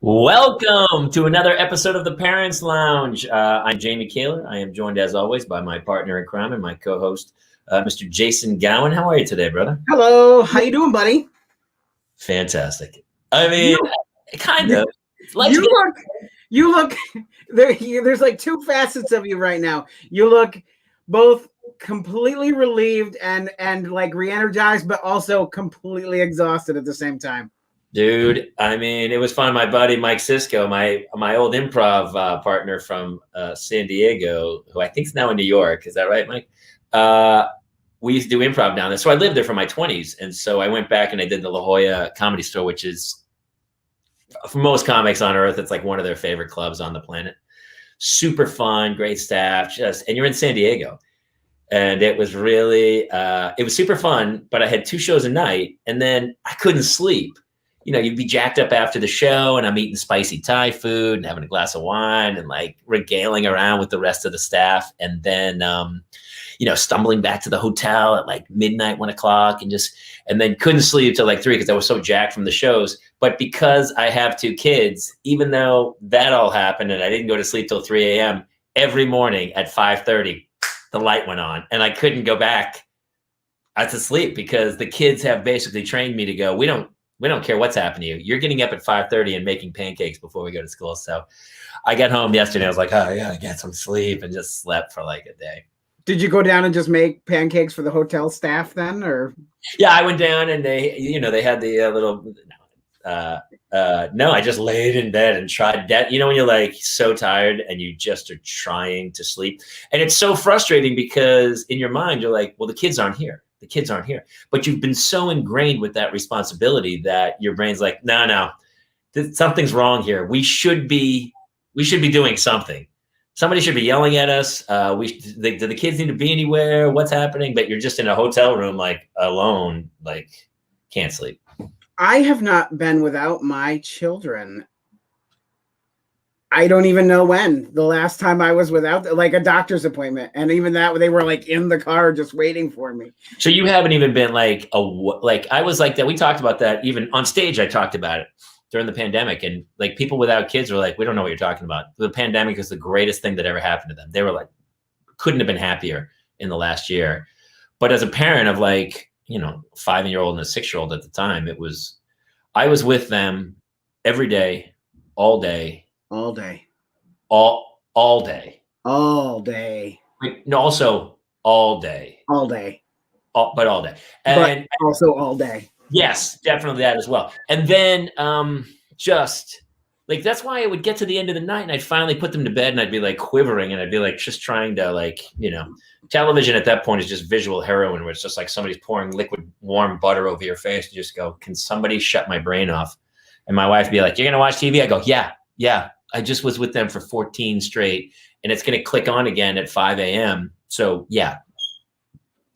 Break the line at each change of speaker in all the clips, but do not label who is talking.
Welcome to another episode of the Parents Lounge. I'm Jamie Kaler. I am joined, as always, by my partner in crime and my co-host, Mr. Jason Gowan. How are you today, brother?
Hello, how you doing, buddy?
Fantastic. I mean,
You,
kind
you,
of.
you look, you look. There's like two facets of you right now. You look both completely relieved and like re-energized, but also completely exhausted at the same time.
Dude, I mean, it was fun. My buddy Mike Sisko, my old improv partner from San Diego, who I think is now in New York. Is that right, Mike? We used to do improv down there. So I lived there for my 20s. And so I went back and I did the La Jolla Comedy Store, which is, for most comics on earth, it's like one of their favorite clubs on the planet. Super fun, great staff, and you're in San Diego. And it was really, it was super fun, but I had 2 shows a night and then I couldn't sleep. You know, you'd be jacked up after the show and I'm eating spicy Thai food and having a glass of wine and like regaling around with the rest of the staff. And then, stumbling back to the hotel at like midnight, 1 o'clock and then couldn't sleep till like 3 because I was so jacked from the shows. But because I have 2 kids, even though that all happened and I didn't go to sleep till 3 a.m., every morning at 5:30, the light went on and I couldn't go back to sleep because the kids have basically trained me to go, we don't care what's happening to you. You're getting up at 5:30 and making pancakes before we go to school. So I got home yesterday. I was like, oh yeah, I got some sleep and just slept for like a day.
Did you go down and just make pancakes for the hotel staff then, or?
Yeah, I went down and they had the little, no, I just laid in bed and tried that. You know, when you're like so tired and you just are trying to sleep and it's so frustrating because in your mind, you're like, well, the kids aren't here. The kids aren't here, but you've been so ingrained with that responsibility that your brain's like, no, something's wrong here. We should be doing something. Somebody should be yelling at us. Do the kids need to be anywhere? What's happening? But you're just in a hotel room, like alone, like can't sleep.
I have not been without my children. I don't even know when the last time I was without like a doctor's appointment. And even that, they were like in the car just waiting for me.
So you haven't even been like I was like that. We talked about that even on stage. I talked about it during the pandemic, and like people without kids were like, we don't know what you're talking about. The pandemic is the greatest thing that ever happened to them. They were like, couldn't have been happier in the last year. But as a parent of like, 5-year-old and a 6-year-old at the time, I was with them every day, all day.
All day.
All day.
All day.
No, also all day.
All day.
But all day. And
but also all day.
Yes, definitely that as well. And then just like that's why I would get to the end of the night and I'd finally put them to bed and I'd be like quivering and I'd be like just trying to like, television at that point is just visual heroin where it's just like somebody's pouring liquid warm butter over your face and just go, can somebody shut my brain off? And my wife would be like, you're going to watch TV? I go, yeah. I just was with them for 14 straight and it's going to click on again at 5 a.m. So yeah.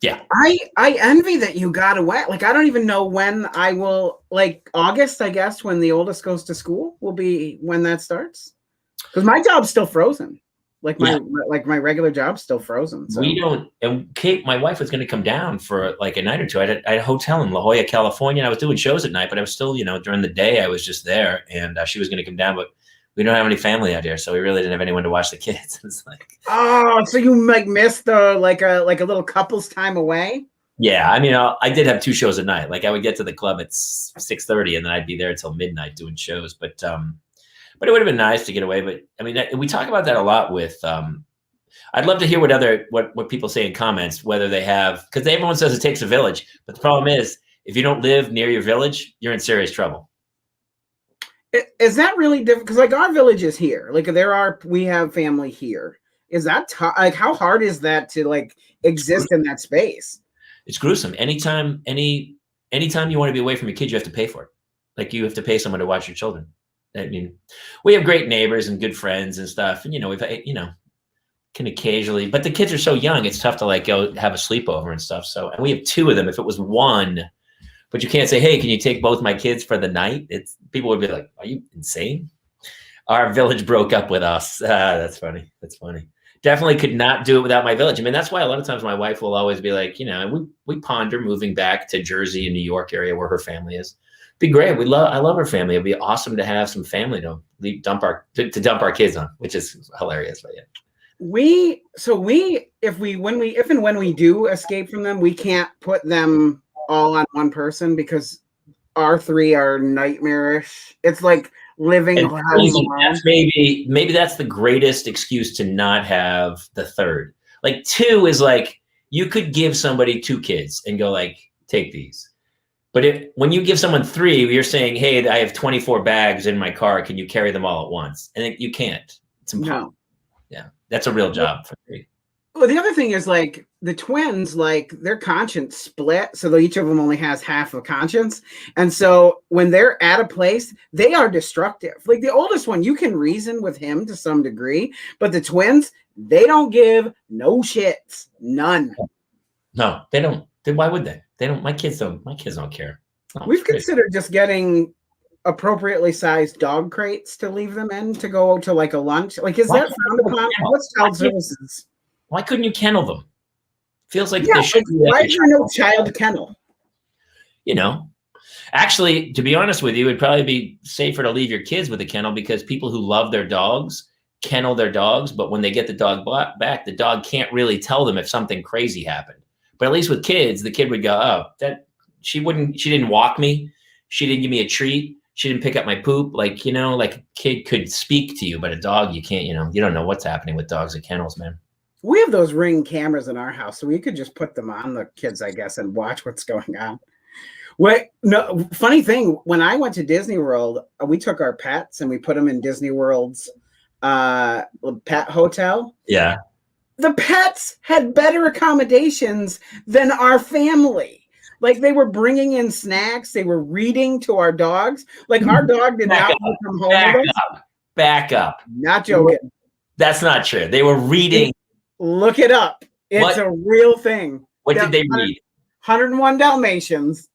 I envy that you got away. Like, I don't even know when I will, like August, I guess, when the oldest goes to school will be when that starts. Because my job's still frozen. Like my regular job's still frozen. So.
We don't, and Kate, my wife was going to come down for like a night or two. I had a hotel in La Jolla, California. And I was doing shows at night, but I was still, during the day I was just there and she was going to come down, but we don't have any family out here, so we really didn't have anyone to watch the kids. It's like,
oh, so you like missed the like a little couple's time away?
Yeah, I mean, I did have 2 shows at night. Like I would get to the club at 6:30, and then I'd be there until midnight doing shows. But it would have been nice to get away. But I mean, we talk about that a lot with. I'd love to hear what people say in comments, whether they have, because everyone says it takes a village, but the problem is if you don't live near your village, you're in serious trouble.
Is that really different? Because like our village is here. Like we have family here. Is that like how hard is that to like exist in that space?
It's gruesome. Anytime you want to be away from your kids, you have to pay for it. Like you have to pay someone to watch your children. I mean, we have great neighbors and good friends and stuff. And we've can occasionally, but the kids are so young, it's tough to like go have a sleepover and stuff. So, and we have 2 of them. If it was 1. But you can't say, hey, can you take both my kids for the night? People would be like, are you insane? Our village broke up with us. That's funny. Definitely could not do it without my village. I mean, that's why a lot of times my wife will always be like, we ponder moving back to Jersey and New York area where her family is. Be great. I love our family. It'd be awesome to have some family to dump our kids on, which is hilarious. But yeah.
If and when we do escape from them, we can't put them all on one person because our three are nightmarish. It's like living hell alone.
Maybe that's the greatest excuse to not have the third. Like 2 is like, you could give somebody 2 kids and go like, take these. But when you give someone 3, you're saying, hey, I have 24 bags in my car. Can you carry them all at once? And you can't. It's impossible. No. Yeah, that's a real job for 3.
Well, the other thing is like the twins, like their conscience split. So each of them only has half a conscience. And so when they're at a place, they are destructive. Like the oldest one, you can reason with him to some degree, but the twins, they don't give no shits. None.
No, they don't. Why would they? They don't. My kids don't care.
We've considered just getting appropriately sized dog crates to leave them in to go to like a lunch. Like, is that frowned upon? What's child services?
Why couldn't you kennel them? Feels like
why is there no child kennel?
You know, actually, to be honest with you, it'd probably be safer to leave your kids with a kennel because people who love their dogs kennel their dogs, but when they get the dog back, the dog can't really tell them if something crazy happened. But at least with kids, the kid would go, oh, she didn't walk me. She didn't give me a treat. She didn't pick up my poop. Like, you know, like a kid could speak to you, but a dog, you can't, you don't know what's happening with dogs at kennels, man.
We have those Ring cameras in our house, so we could just put them on the kids, I guess, and watch what's going on. Funny thing, when I went to Disney World, we took our pets and we put them in Disney World's pet hotel.
Yeah.
The pets had better accommodations than our family. Like they were bringing in snacks. They were reading to our dogs. Like our dog did not come home.
Back up.
Not joking.
That's not true. They were reading.
Look it up. It's a real thing.
What did they read?
101 Dalmatians.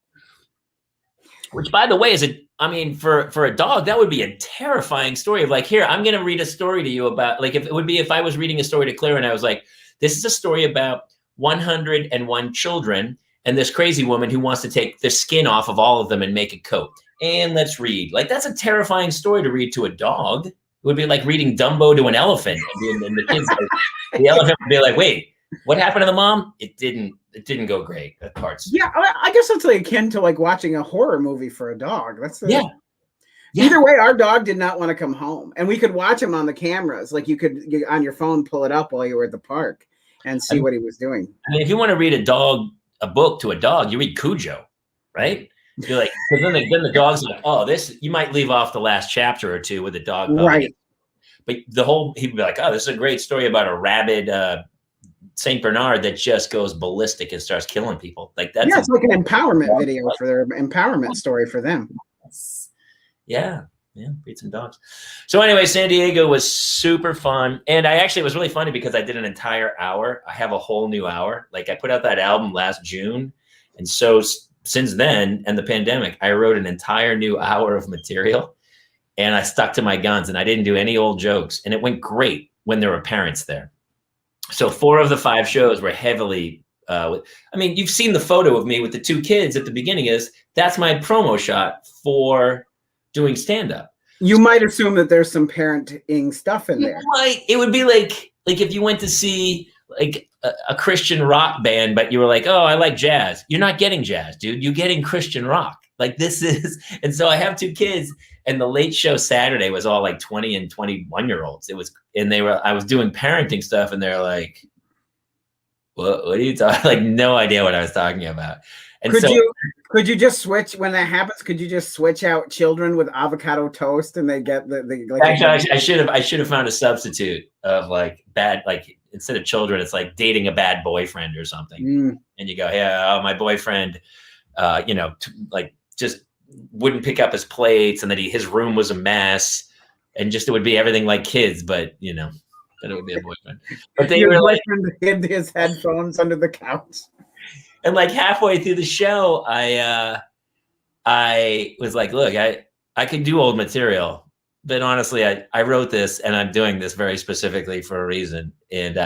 Which, by the way, for a dog, that would be a terrifying story of like, here, I'm going to read a story to you about, like, if I was reading a story to Claire and I was like, this is a story about 101 children and this crazy woman who wants to take the skin off of all of them and make a coat. And let's read. Like, that's a terrifying story to read to a dog. It would be like reading Dumbo to an elephant. And the kids, the elephant would be like, wait, what happened to the mom? It didn't go great at parts.
Yeah, I guess that's like akin to like watching a horror movie for a dog.
Yeah.
Either way, our dog did not want to come home, and we could watch him on the cameras. Like you could on your phone pull it up while you were at the park and see what he was doing.
I mean, if you want to read a book to a dog, you read Cujo, right? You're like, then the dog's like, oh, this, you might leave off the last chapter or two with the dog,
right?
But he'd be like, oh, this is a great story about a rabid Saint Bernard that just goes ballistic and starts killing people. Like that's
it's like an empowerment video for their empowerment story for them.
Yeah, read some dogs. So anyway, San Diego was super fun, and it was really funny because I did an entire hour. I have a whole new hour. Like I put out that album last June, and so since then and the pandemic, I wrote an entire new hour of material, and I stuck to my guns, and I didn't do any old jokes, and it went great when there were parents there. So 4 of the 5 shows were heavily, you've seen the photo of me with the 2 kids at the beginning. That's my promo shot for doing stand-up.
You might assume that there's some parenting stuff in there.
It would be like if you went to see like a Christian rock band, but you were like, oh, I like jazz. You're not getting jazz, dude. You're getting Christian rock. Like this is, and so I have 2 kids, and the late show Saturday was all like 20 and 21-year-olds. I was doing parenting stuff, and they're like, what are you talking? Like no idea what I was talking about. And
could you just switch when that happens? Could you just switch out children with avocado toast and they get the like?
Actually, I should have found a substitute of like bad, like instead of children, it's like dating a bad boyfriend or something. And you go, yeah, my boyfriend, just wouldn't pick up his plates, and that his room was a mess, and just it would be everything like kids, but then it would be a boyfriend. But they were like,
hid his headphones under the couch.
And like halfway through the show, I was like, look, I could do old material, but honestly, I wrote this and I'm doing this very specifically for a reason. And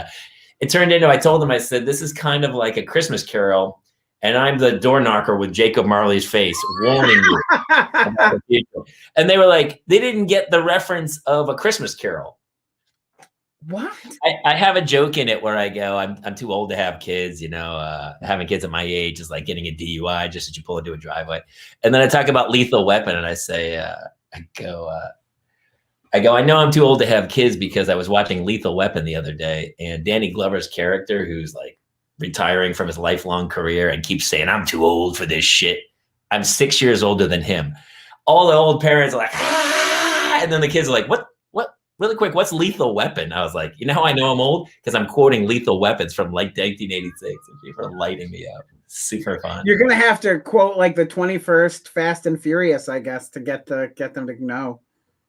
it turned into, I told them, I said, this is kind of like a Christmas Carol. and I'm the door knocker with Jacob Marley's face warning you about the future. And they were like, they didn't get the reference of A Christmas Carol.
What?
I have a joke in it where I go, I'm too old to have kids, having kids at my age is like getting a DUI just as you pull into a driveway. And then I talk about Lethal Weapon and I say, I go, I know I'm too old to have kids because I was watching Lethal Weapon the other day, and Danny Glover's character, who's like retiring from his lifelong career and keeps saying, I'm too old for this shit. I'm 6 years older than him. All the old parents are like, ah! And then the kids are like, what? Really quick, what's Lethal Weapon? I was like, you know how I know I'm old? Because I'm quoting Lethal Weapons from like 1986. And people are lighting me up. Super fun.
You're gonna have to quote like the 21st Fast and Furious, I guess, to get them to know.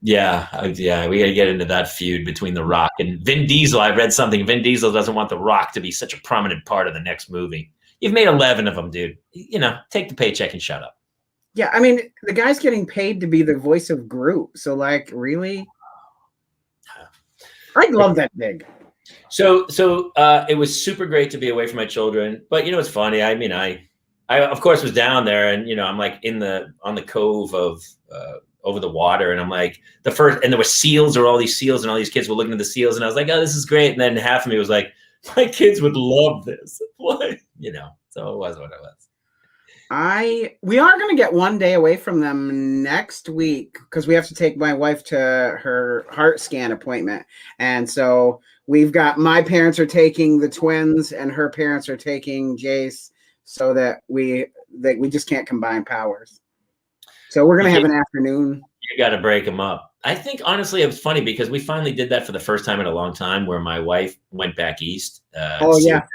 Yeah, we got to get into that feud between The Rock and Vin Diesel. I read something. Vin Diesel doesn't want The Rock to be such a prominent part of the next movie. You've made 11 of them, dude. Take the paycheck and shut up.
Yeah, I mean, the guy's getting paid to be the voice of Groot. So, like, really? I'd love that big.
So it was super great to be away from my children. But, it's funny. I mean, I of course was down there and, I'm like on the cove of over the water. And I'm like and there were seals or all these seals and all these kids were looking at the seals. And I was like, oh, this is great. And then half of me was like, my kids would love this. What? So it was what it was.
We are going to get one day away from them next week because we have to take my wife to her heart scan appointment. And so we've got, my parents are taking the twins and her parents are taking Jace so that we just can't combine powers. So we're going to have an afternoon.
You got to break them up. I think, honestly, it was funny because we finally did that for the first time in a long time where my wife went back east.
Yeah.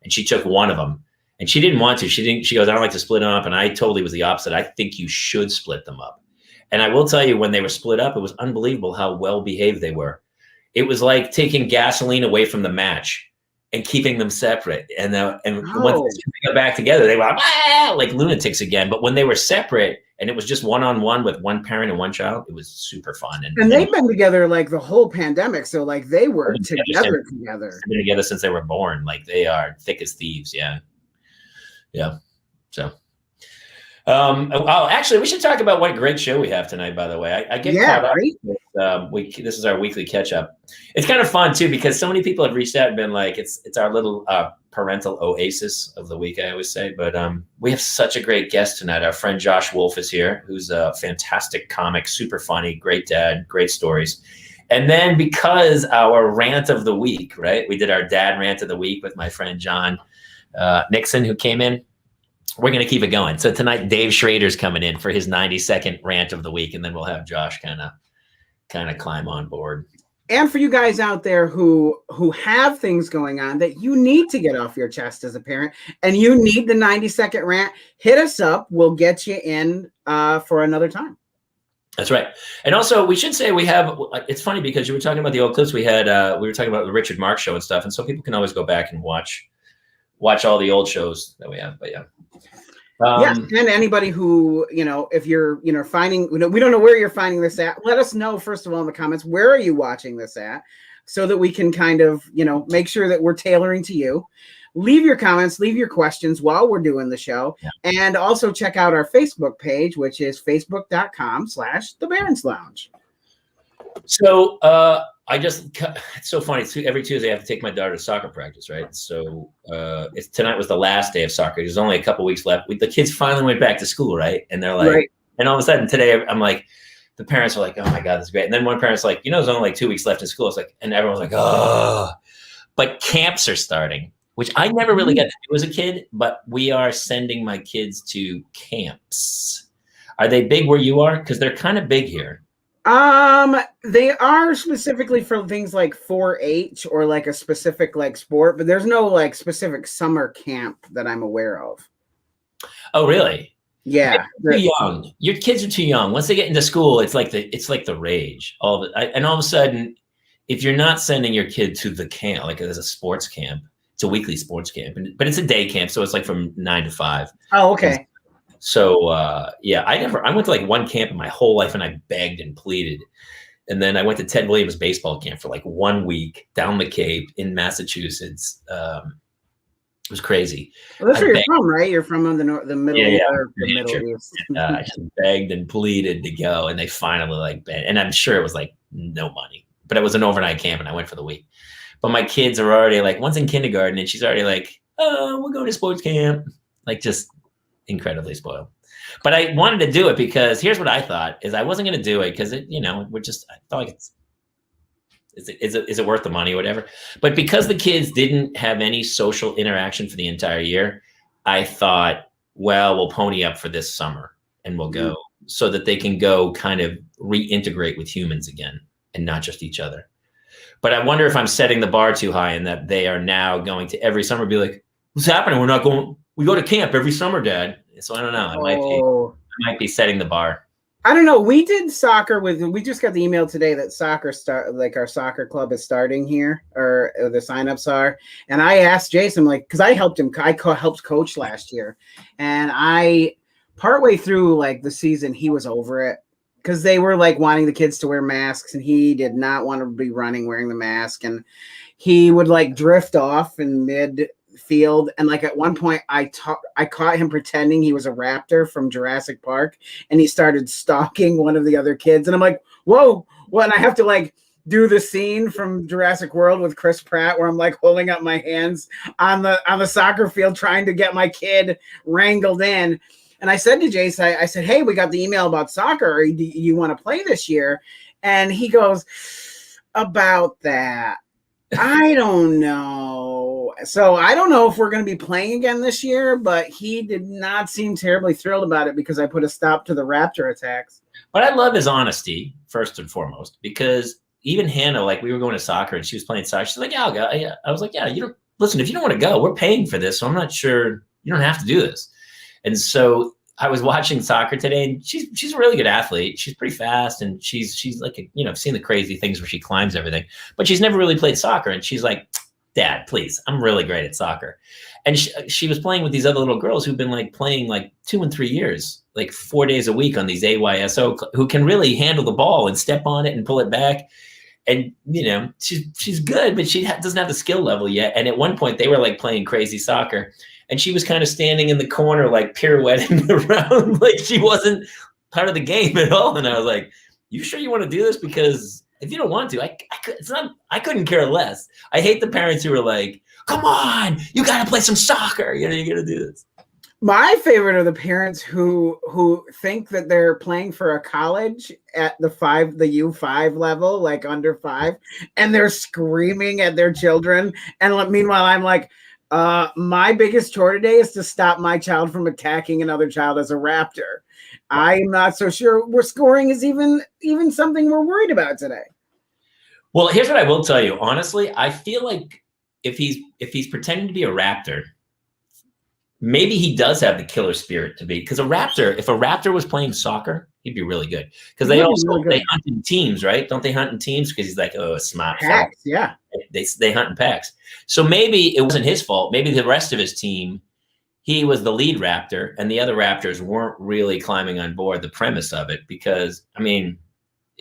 And she took one of them. And she didn't want to. She goes, I don't like to split them up. And I totally was the opposite. I think you should split them up. And I will tell you, when they were split up, it was unbelievable how well behaved they were. It was like taking gasoline away from the match and keeping them separate. And once they got back together, they were like lunatics again. But when they were separate and it was just one-on-one with one parent and one child, it was super fun.
And they've been together like the whole pandemic. So like they were together.
They've been together since they were born. Like they are thick as thieves. Yeah. Yeah. So, actually, we should talk about what a great show we have tonight, by the way. I get caught up with, this is our weekly catch up. It's kind of fun too, because so many people have reached out and been like, it's our little parental oasis of the week, I always say. But we have such a great guest tonight. Our friend Josh Wolf is here, who's a fantastic comic, super funny, great dad, great stories. And then because our rant of the week, right? We did our dad rant of the week with my friend John Nixon, who came in. We're going to keep it going. So tonight, Dave Schrader's coming in for his 90-second rant of the week, and then we'll have Josh kind of climb on board.
And for you guys out there who have things going on that you need to get off your chest as a parent, and you need the 90-second rant, hit us up. We'll get you in for another time.
That's right. And also, we should say it's funny because you were talking about the old clips we had. We were talking about the Richard Marx show and stuff, and so people can always go back and watch all the old shows that we have. But yeah.
Yes, and anybody who, if you're, finding, we don't know where you're finding this at, let us know, first of all, in the comments, where are you watching this at, so that we can kind of, make sure that we're tailoring to you. Leave your comments, leave your questions while we're doing the show. Yeah. And also check out our Facebook page, which is facebook.com/The Barron's Lounge.
So, it's so funny. Every Tuesday I have to take my daughter to soccer practice, right? So tonight was the last day of soccer. There's only a couple weeks left. The kids finally went back to school, right? And they're like, right. And all of a sudden today I'm like, the parents are like, oh my God, this is great. And then one parent's like, there's only like 2 weeks left in school. It's like, and everyone's like, oh, but camps are starting, which I never really got to do as a kid, but we are sending my kids to camps. Are they big where you are? Because they're kind of big here.
They are specifically for things like 4-H or like a specific like sport, but there's no like specific summer camp that I'm aware of.
Oh, really?
Yeah.
They're too young. Your kids are too young. Once they get into school, it's like the rage. And all of a sudden, if you're not sending your kid to the camp, like there's a sports camp, it's a weekly sports camp, but it's a day camp, so it's like from 9 to 5.
Oh, okay.
So I went to like one camp in my whole life, and I begged and pleaded. And then I went to Ted Williams baseball camp for like 1 week down the Cape in Massachusetts. It was crazy.
Well, that's
I
where you're
begged,
from, right? You're from the the
yeah,
Middle
yeah,
or
New
the Middle
Hampshire.
East.
And, I just begged and pleaded to go, and they finally like bent. And I'm sure it was like no money, but it was an overnight camp, and I went for the week. But my kids are already like, one's in kindergarten, and she's already like, "Oh, we're going to sports camp," like just incredibly spoiled. But I wanted to do it because here's what I thought: is I wasn't going to do it because it, we're just, I thought like is it worth the money or whatever? But because the kids didn't have any social interaction for the entire year, I thought, well, we'll pony up for this summer and we'll go so that they can go kind of reintegrate with humans again and not just each other. But I wonder if I'm setting the bar too high and that they are now going to every summer be like, what's happening? We're not going, we go to camp every summer, Dad. So I don't know. I might be setting the bar.
I don't know. We did soccer we just got the email today that our soccer club is starting here, or the signups are. And I asked Jason, like, because I helped him, helped coach last year. And partway through like the season, he was over it because they were like wanting the kids to wear masks and he did not want to be running wearing the mask. And he would like drift off in mid field, and like at one point I caught him pretending he was a raptor from Jurassic Park, and he started stalking one of the other kids, and I'm like, whoa, what? And I have to like do the scene from Jurassic World with Chris Pratt where I'm like holding up my hands on the soccer field trying to get my kid wrangled in. And I said to Jace, I said, hey, we got the email about soccer, do you want to play this year? And he goes, about that, I don't know. So I don't know if we're going to be playing again this year, but he did not seem terribly thrilled about it because I put a stop to the raptor attacks.
What I love is honesty, first and foremost, because even Hannah, like we were going to soccer and she was playing soccer. She's like, yeah, I'll go. Yeah. I was like, yeah, listen, if you don't want to go, we're paying for this. So I'm not sure you don't have to do this. And so I was watching soccer today, and she's a really good athlete. She's pretty fast, and she's like, I've seen the crazy things where she climbs everything, but she's never really played soccer. And she's like, Dad, please, I'm really great at soccer. And she was playing with these other little girls who've been like playing like 2 and 3 years, like 4 days a week on these AYSO, who can really handle the ball and step on it and pull it back. And, she's good, but she doesn't have the skill level yet. And at one point they were like playing crazy soccer, and she was kind of standing in the corner, like pirouetting around, like she wasn't part of the game at all. And I was like, you sure you want to do this? Because if you don't want to, I couldn't care less. I hate the parents who are like, come on, you got to play some soccer. You got to do this.
My favorite are the parents who think that they're playing for a college at the U5 level, like under 5, and they're screaming at their children. And meanwhile, I'm like, my biggest chore today is to stop my child from attacking another child as a raptor. I'm not so sure scoring is even something we're worried about today.
Well, here's what I will tell you. Honestly, I feel like if he's pretending to be a raptor, maybe he does have the killer spirit to be, because if a raptor was playing soccer, he'd be really good. Because they hunt in teams, right? Don't they hunt in teams? Because he's like, oh, a smart
packs, yeah.
They hunt in packs. So maybe it wasn't his fault. Maybe the rest of his team, he was the lead raptor, and the other raptors weren't really climbing on board the premise of it. Because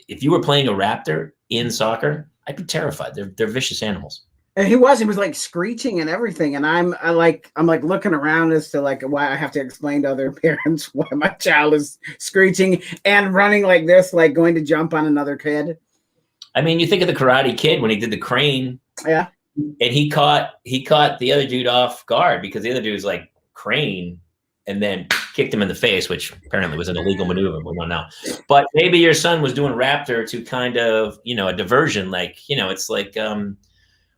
if you were playing a raptor in soccer, I'd be terrified. They're vicious animals.
And he was like screeching and everything. And I'm like looking around as to like why I have to explain to other parents why my child is screeching and running like this, like going to jump on another kid.
You think of the Karate Kid when he did the crane.
Yeah.
And he caught the other dude off guard because the other dude was like crane and then kicked him in the face, which apparently was an illegal maneuver. We don't know. But maybe your son was doing raptor to kind of, a diversion. Like, it's like,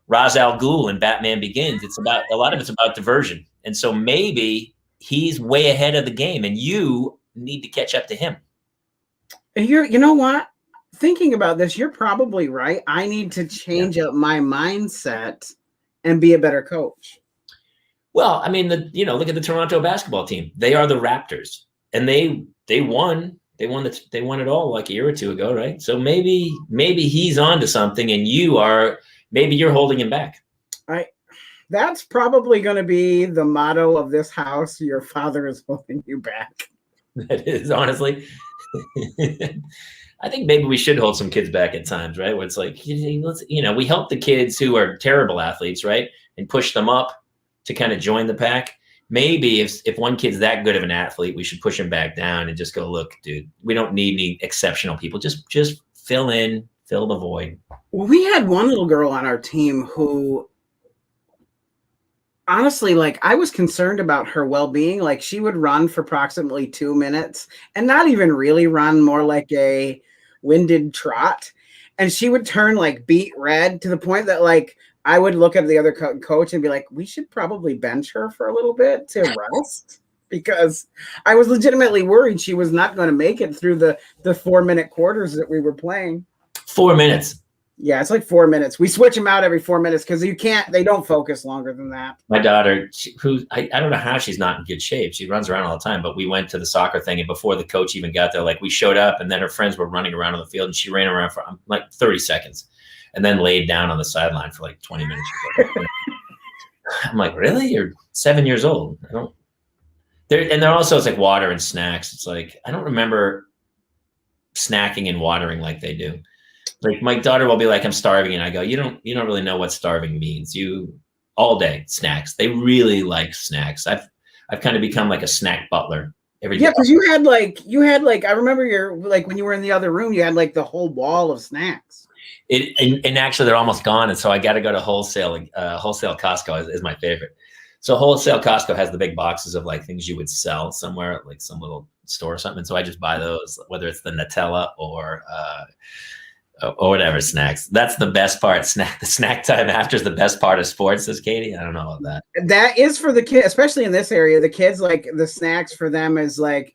Ra's al Ghul in Batman Begins. A lot of it's about diversion. And so maybe he's way ahead of the game and you need to catch up to him.
You know what? Thinking about this, you're probably right. I need to change up my mindset and be a better coach.
Well, look at the Toronto basketball team. They are the Raptors, and they won. They won it all like a year or two ago, right? So maybe he's onto something, and maybe you're holding him back.
That's probably going to be the motto of this house. Your father is holding you back.
That is, honestly. I think maybe we should hold some kids back at times, right? Where it's like, we help the kids who are terrible athletes, right? And push them up to kind of join the pack. Maybe if one kid's that good of an athlete, we should push him back down and just go, look, dude, we don't need any exceptional people. Just fill the void.
Well, we had one little girl on our team who, honestly, like, I was concerned about her well-being. Like, she would run for approximately 2 minutes and not even really run, more like a winded trot. And she would turn like beet red to the point that, like, I would look at the other coach and be like, we should probably bench her for a little bit to rest, because I was legitimately worried she was not going to make it through the 4-minute quarters that we were playing.
4 minutes.
Yeah, it's like 4 minutes. We switch them out every 4 minutes because they don't focus longer than that.
My daughter, I don't know how she's not in good shape. She runs around all the time, but we went to the soccer thing, and before the coach even got there, like, we showed up, and then her friends were running around on the field, and she ran around for like 30 seconds and then laid down on the sideline for like 20 minutes. I'm like, really? You're 7 years old. They're also, it's like water and snacks. It's like, I don't remember snacking and watering like they do. Like, my daughter will be like, I'm starving. And I go, you don't really know what starving means. You all day snacks. They really like snacks. I've kind of become like a snack butler every day.
Yeah. Cause you had like, I remember when you were in the other room, you had like the whole wall of snacks.
And actually they're almost gone. And so I got to go to wholesale Costco is my favorite. So wholesale Costco has the big boxes of like things you would sell somewhere, like some little store or something. And so I just buy those, whether it's the Nutella or whatever snacks. That's the best part. The snack time after is the best part of sports, says Katie. I don't know about that.
That is for the kids, especially in this area. The kids, like, the snacks for them is like,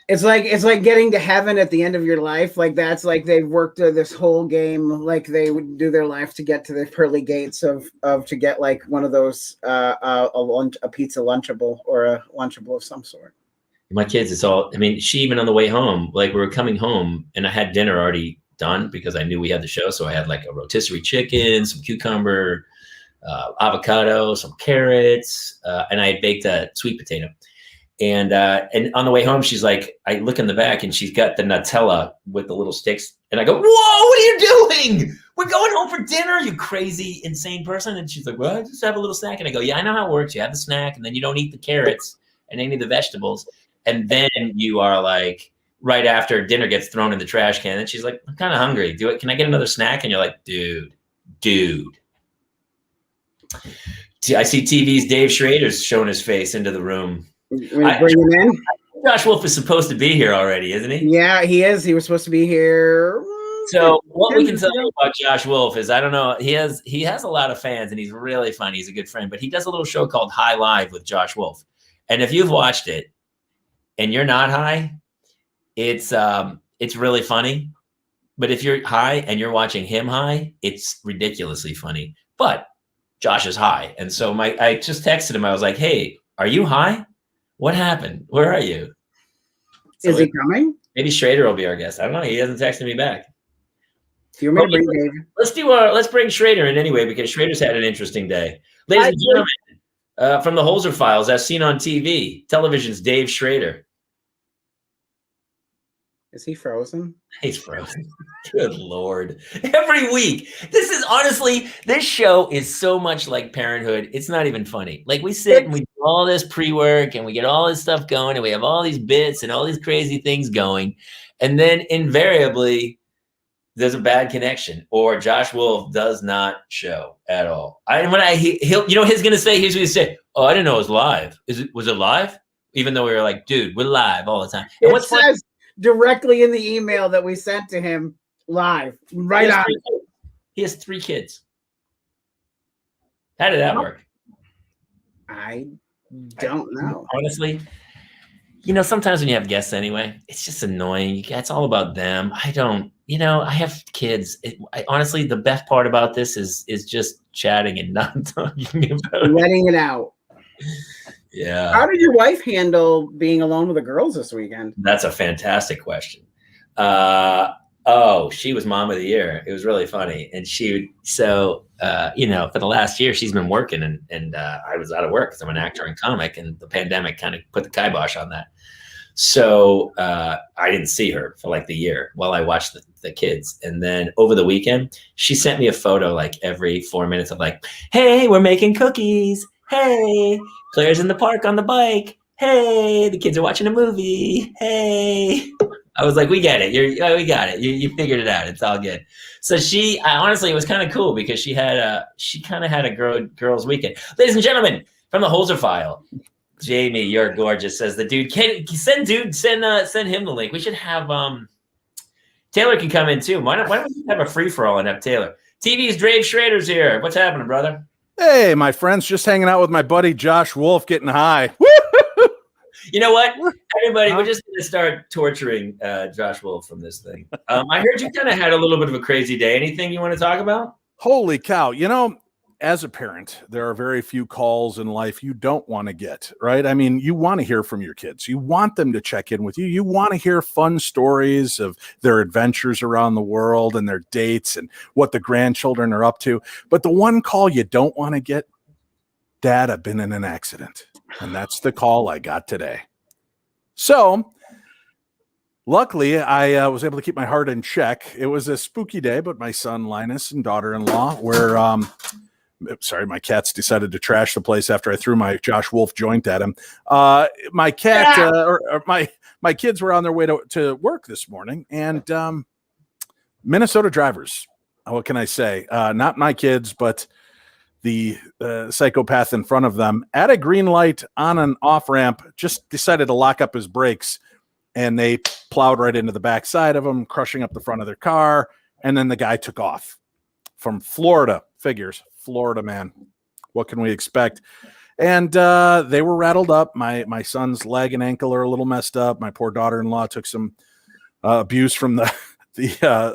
it's like getting to heaven at the end of your life. Like, that's like they've worked this whole game. Like, they would do their life to get to the pearly gates of to get like one of those a pizza Lunchable or a Lunchable of some sort.
My kids, it's all, I mean, she, even on the way home, like, we were coming home and I had dinner already done because I knew we had the show. So I had like a rotisserie chicken, some cucumber, avocado, some carrots, and I had baked a sweet potato. And on the way home, she's like, I look in the back and she's got the Nutella with the little sticks. And I go, whoa, what are you doing? We're going home for dinner, you crazy, insane person. And she's like, well, I just have a little snack. And I go, yeah, I know how it works. You have the snack and then you don't eat the carrots and any of the vegetables. And then you are like, right after dinner gets thrown in the trash can. And she's like, I'm kind of hungry. Can I get another snack? And you're like, dude. I see TV's Dave Schrader's showing his face into the room.
Bring him in.
Josh Wolf is supposed to be here already, isn't he?
Yeah, he is. He was supposed to be here.
So what we can tell you about Josh Wolf is, I don't know, he has a lot of fans and he's really funny. He's a good friend, but he does a little show called High Live with Josh Wolf. And if you've watched it and you're not high, it's really funny. But if you're high and you're watching him high, it's ridiculously funny. But Josh is high. And so I just texted him. I was like, hey, are you high? What happened? Where are you? So
is he coming?
Maybe Schrader will be our guest. I don't know. He hasn't texted me back.
Do you want me to bring David?
Let's bring Schrader in anyway, because Schrader's had an interesting day. Ladies and gentlemen, from the Holzer Files, as seen on TV, television's Dave Schrader.
Is he frozen?
He's frozen. Good Lord. Every week. This show is so much like Parenthood. It's not even funny. Like, we sit and we do all this pre-work and we get all this stuff going and we have all these bits and all these crazy things going. And then invariably there's a bad connection or Josh Wolf does not show at all. He's going to say, oh, I didn't know it was live. Was it live? Even though we were like, dude, we're live all the time. And
what's funny, directly in the email that we sent to him live, right on.
He has 3 kids. How did that work?
I don't know.
Honestly, sometimes when you have guests anyway, it's just annoying. It's all about them. I have kids. Honestly, the best part about this is just chatting and not talking about it.
Letting it out.
Yeah.
How did your wife handle being alone with the girls this weekend?
That's a fantastic question. She was mom of the year. It was really funny. And for the last year, she's been working and I was out of work because I'm an actor and comic, and the pandemic kind of put the kibosh on that. So I didn't see her for like the year while I watched the kids. And then over the weekend, she sent me a photo like every 4 minutes of like, hey, we're making cookies. Hey, Claire's in the park on the bike. Hey, the kids are watching a movie. Hey. I was like, we get it. We got it. You figured it out. It's all good. So honestly, it was kind of cool because she kind of had a girls' weekend. Ladies and gentlemen, from the Holzer file, Jamie, you're gorgeous. Says the dude. Send him the link. We should have Taylor can come in too. Why don't we have a free for all and have Taylor? TV's Dave Schrader's here. What's happening, brother?
Hey, my friends, just hanging out with my buddy Josh Wolf, getting high.
You know what, everybody, we're just going to start torturing Josh Wolf from this thing. I heard you kind of had a little bit of a crazy day. Anything you want to talk about?
Holy cow. You know, as a parent, there are very few calls in life you don't want to get, right? I mean, you want to hear from your kids. You want them to check in with you. You want to hear fun stories of their adventures around the world and their dates and what the grandchildren are up to. But the one call you don't want to get, Dad, I've been in an accident. And that's the call I got today. So luckily, I was able to keep my heart in check. It was a spooky day, but my son Linus and daughter-in-law were sorry, my cats decided to trash the place after I threw my Josh Wolf joint at him. My cat or my kids were on their way to work this morning, and Minnesota drivers. What can I say? Not my kids, but the psychopath in front of them at a green light on an off ramp just decided to lock up his brakes, and they plowed right into the back side of him, crushing up the front of their car. And then the guy took off from Florida. Figures, Florida, man. What can we expect? And they were rattled up. My son's leg and ankle are a little messed up. My poor daughter-in-law took some abuse from the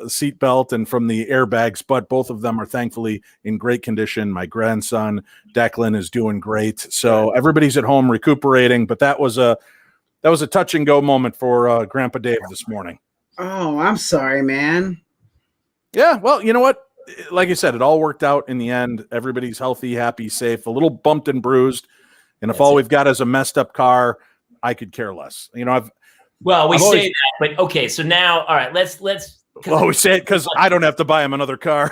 seat belt and from the airbags, but both of them are thankfully in great condition. My grandson Declan is doing great, so everybody's at home recuperating. But that was a touch and go moment for Grandpa Dave this morning.
Oh, I'm sorry, man.
Yeah, well, you know what? Like I said, it all worked out in the end. Everybody's healthy, happy, safe. A little bumped and bruised, and if all we've got is a messed up car, I could care less. You know,
we say that, but okay. So now, all right, let's.
Well, we say it because I don't have to buy him another car.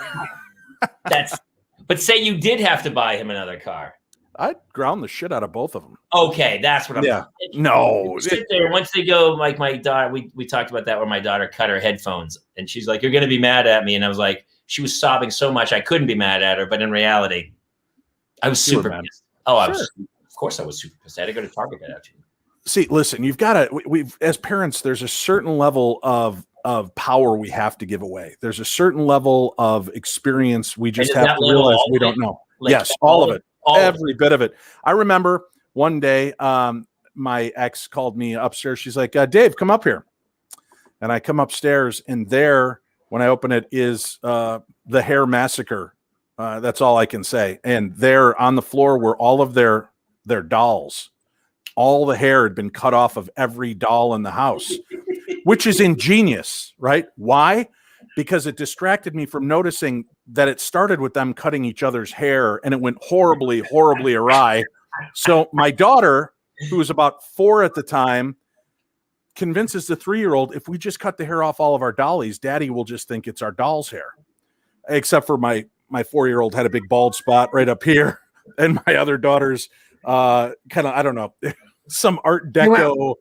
But say you did have to buy him another car.
I'd ground the shit out of both of them.
Okay, that's what I'm.
Yeah. No.
Sit there once they go. Like my daughter, we talked about that where my daughter cut her headphones, and she's like, "You're going to be mad at me," and I was like, she was sobbing so much I couldn't be mad at her, but in reality, I was super pissed. Oh, sure. Of course, I was super pissed. I had to go to Target that afternoon.
See, listen, you've got to, we've as parents, there's a certain level of power we have to give away. There's a certain level of experience we just have to realize we don't know. Like, yes, all of it. Every bit of it. I remember one day, my ex called me upstairs. She's like, Dave, come up here. And I come upstairs, and there, when I open it, is the Hair Massacre. That's all I can say. And there on the floor were all of their dolls. All the hair had been cut off of every doll in the house, which is ingenious, right? Why? Because it distracted me from noticing that it started with them cutting each other's hair, and it went horribly, horribly awry. So my daughter, who was about 4 at the time, convinces the 3-year-old, if we just cut the hair off all of our dollies, Daddy will just think it's our doll's hair. Except for my 4-year-old had a big bald spot right up here, and my other daughter's kind of, I don't know, some Art Deco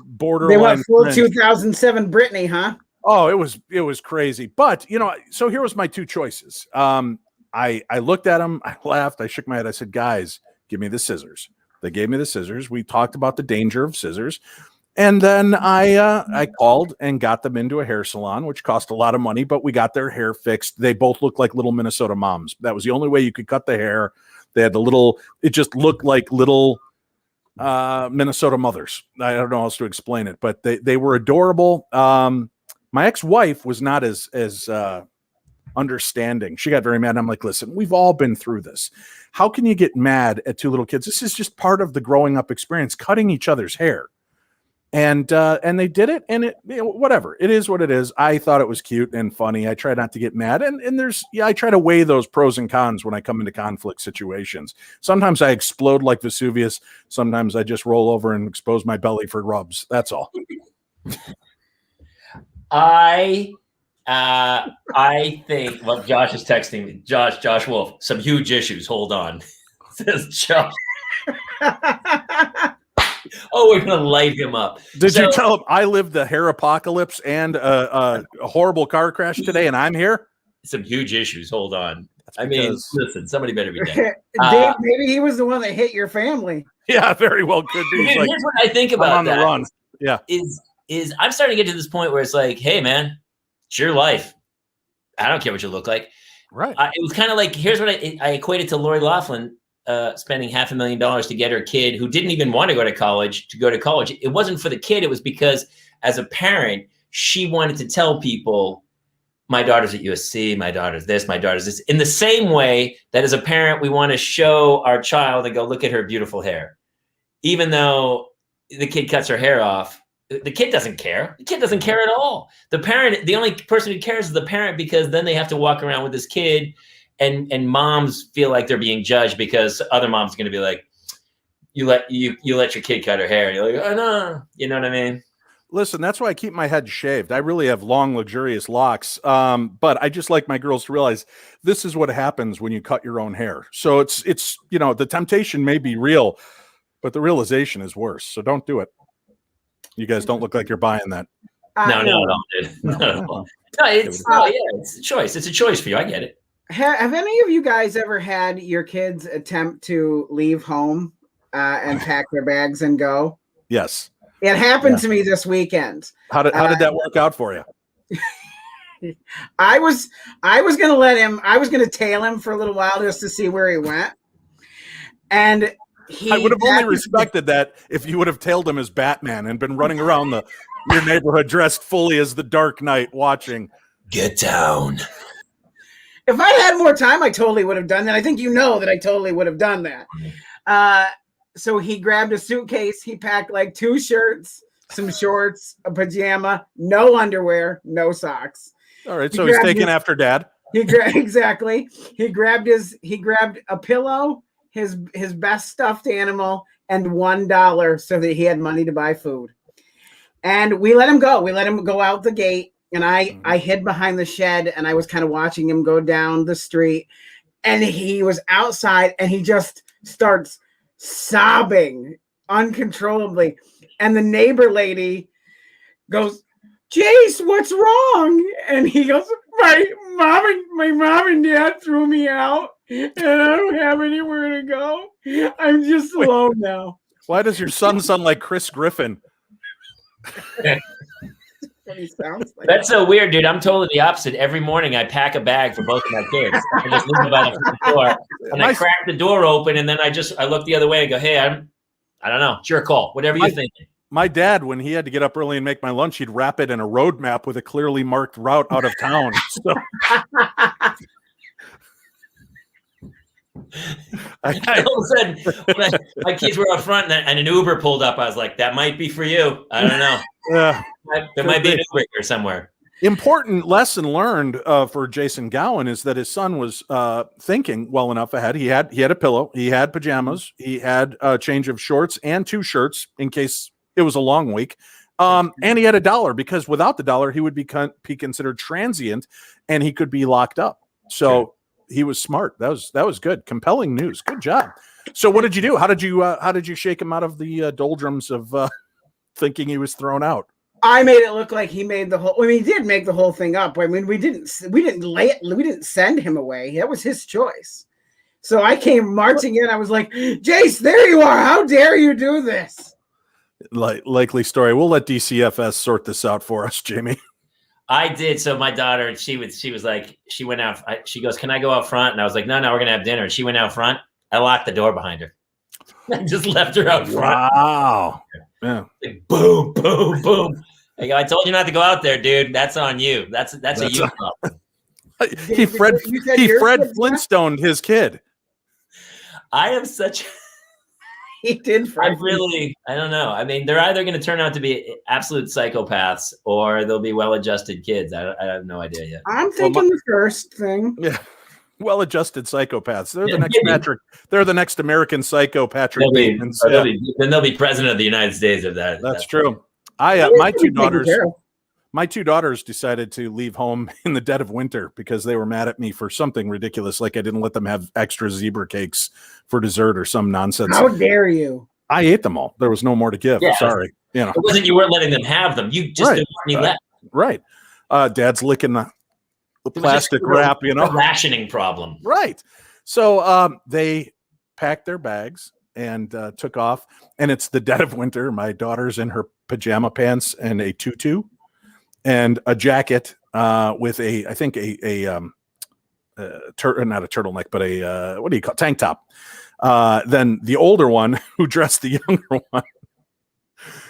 borderline.
They went full 2007 Britney, huh?
Oh, it was crazy. But, you know, so here was my two choices. I looked at them, I laughed, I shook my head, I said, guys, give me the scissors. They gave me the scissors. We talked about the danger of scissors. And then I called and got them into a hair salon, which cost a lot of money, but we got their hair fixed. They both looked like little Minnesota moms. That was the only way you could cut the hair. They had it just looked like little Minnesota mothers. I don't know how else to explain it, but they were adorable. My ex-wife was not as understanding. She got very mad. I'm like, listen, we've all been through this. How can you get mad at two little kids? This is just part of the growing up experience, cutting each other's hair. And they did it, and it, whatever, it is what it is. I thought it was cute and funny. I try not to get mad, and I try to weigh those pros and cons when I come into conflict situations. Sometimes I explode like Vesuvius. Sometimes I just roll over and expose my belly for rubs. That's all.
I think, well, Josh is texting me. Josh Wolf, some huge issues. Hold on, says Josh. Oh, we're gonna light him up.
Did you tell him I lived the hair apocalypse and a horrible car crash today, and I'm here?
Some huge issues. Hold on. I mean, listen, somebody better be dead.
Dave, maybe he was the one that hit your family.
Yeah, very well could be.
Here's what I think about
on
that.
The run. Yeah,
is I'm starting to get to this point where it's like, hey, man, it's your life. I don't care what you look like.
Right.
It was kind of like, here's what I equated to Lori Loughlin spending $500,000 to get her kid, who didn't even want to go to college, to go to college. It wasn't for the kid. It was because as a parent, she wanted to tell people, my daughter's at USC, my daughter's this, my daughter's this. In the same way that as a parent, we want to show our child and go, look at her beautiful hair. Even though the kid cuts her hair off, the kid doesn't care. The kid doesn't care at all. The parent, the only person who cares is the parent, because then they have to walk around with this kid, and moms feel like they're being judged because other moms are going to be like, you let your kid cut her hair. And you're like, oh no, you know what I mean?
Listen, that's why I keep my head shaved. I really have long, luxurious locks. But I just like my girls to realize this is what happens when you cut your own hair. So it's the temptation may be real, but the realization is worse. So don't do it. You guys don't look like you're buying that.
No, it's a choice. It's a choice for you. I get it.
Have any of you guys ever had your kids attempt to leave home and pack their bags and go?
Yes.
It happened to me this weekend.
How did that work out for you?
I was going to let him. I was going to tail him for a little while just to see where he went. And
I would have only respected that if you would have tailed him as Batman and been running around your neighborhood dressed fully as the Dark Knight, watching.
Get down.
If I'd had more time, I totally would have done that. I think that I totally would have done that. So he grabbed a suitcase. He packed like 2 shirts, some shorts, a pajama, no underwear, no socks.
All right, so he's taking after dad.
Exactly. He grabbed a pillow, his best stuffed animal, and $1 so that he had money to buy food. And we let him go. We let him go out the gate. And I hid behind the shed, and I was kind of watching him go down the street. And he was outside, and he just starts sobbing uncontrollably. And the neighbor lady goes, Jace, what's wrong? And he goes, my mom and dad threw me out, and I don't have anywhere to go. I'm just alone now.
Why does your son sound like Chris Griffin?
He sounds like.
That's so weird, dude. I'm totally the opposite. Every morning I pack a bag for both of my kids. I just leave them by the door, and I crack the door open, and then I look the other way and go, hey, I don't know. It's your call. Whatever you think.
My dad, when he had to get up early and make my lunch, he'd wrap it in a road map with a clearly marked route out of town. So
all of a sudden, when my kids were up front and an Uber pulled up, I was like, that might be for you. I don't know. There might be an Uber here somewhere.
Important lesson learned for Jason Gowan is that his son was thinking well enough ahead. He had a pillow, he had pajamas, he had a change of shorts and 2 shirts in case it was a long week. And he had $1 because without the $1, he would be considered transient and he could be locked up. So he was smart. That was good. Compelling news. Good job. So what did you do? How did you shake him out of the doldrums of thinking he was thrown out?
I made it look like he made the whole. I mean, he did make the whole thing up. I mean, we didn't send him away. That was his choice. So I came marching in. I was like, Jace, there you are. How dare you do this?
Likely story. We'll let DCFS sort this out for us, Jamie.
I did. So my daughter, she was like, she went out. She goes, can I go out front? And I was like, no, we're going to have dinner. And she went out front. I locked the door behind her. I just left her out front.
Wow. Yeah.
Like, boom, boom, boom. I go, I told you not to go out there, dude. That's on you. That's a you problem.
He Fred Flintstone his kid.
I am such
He did.
I don't know. I mean, they're either going to turn out to be absolute psychopaths or they'll be well-adjusted kids. I have no idea yet.
I'm thinking the first thing.
Yeah. Well-adjusted psychopaths. They're the next Patrick. They're the next American Psycho Patrick Bateman.
Then they'll be president of the United States if that.
That's true. My two daughters decided to leave home in the dead of winter because they were mad at me for something ridiculous, like I didn't let them have extra zebra cakes for dessert or some nonsense.
How dare you?
I ate them all. There was no more to give.
Yeah,
sorry.
It wasn't you weren't letting them have them. You just didn't want any left.
Right. Dad's licking the plastic wrap,
a rationing problem.
Right. So they packed their bags and took off. And it's the dead of winter. My daughter's in her pajama pants and a tutu and a jacket with I think not a turtleneck, but what do you call it? Tank top. Then the older one who dressed the younger one,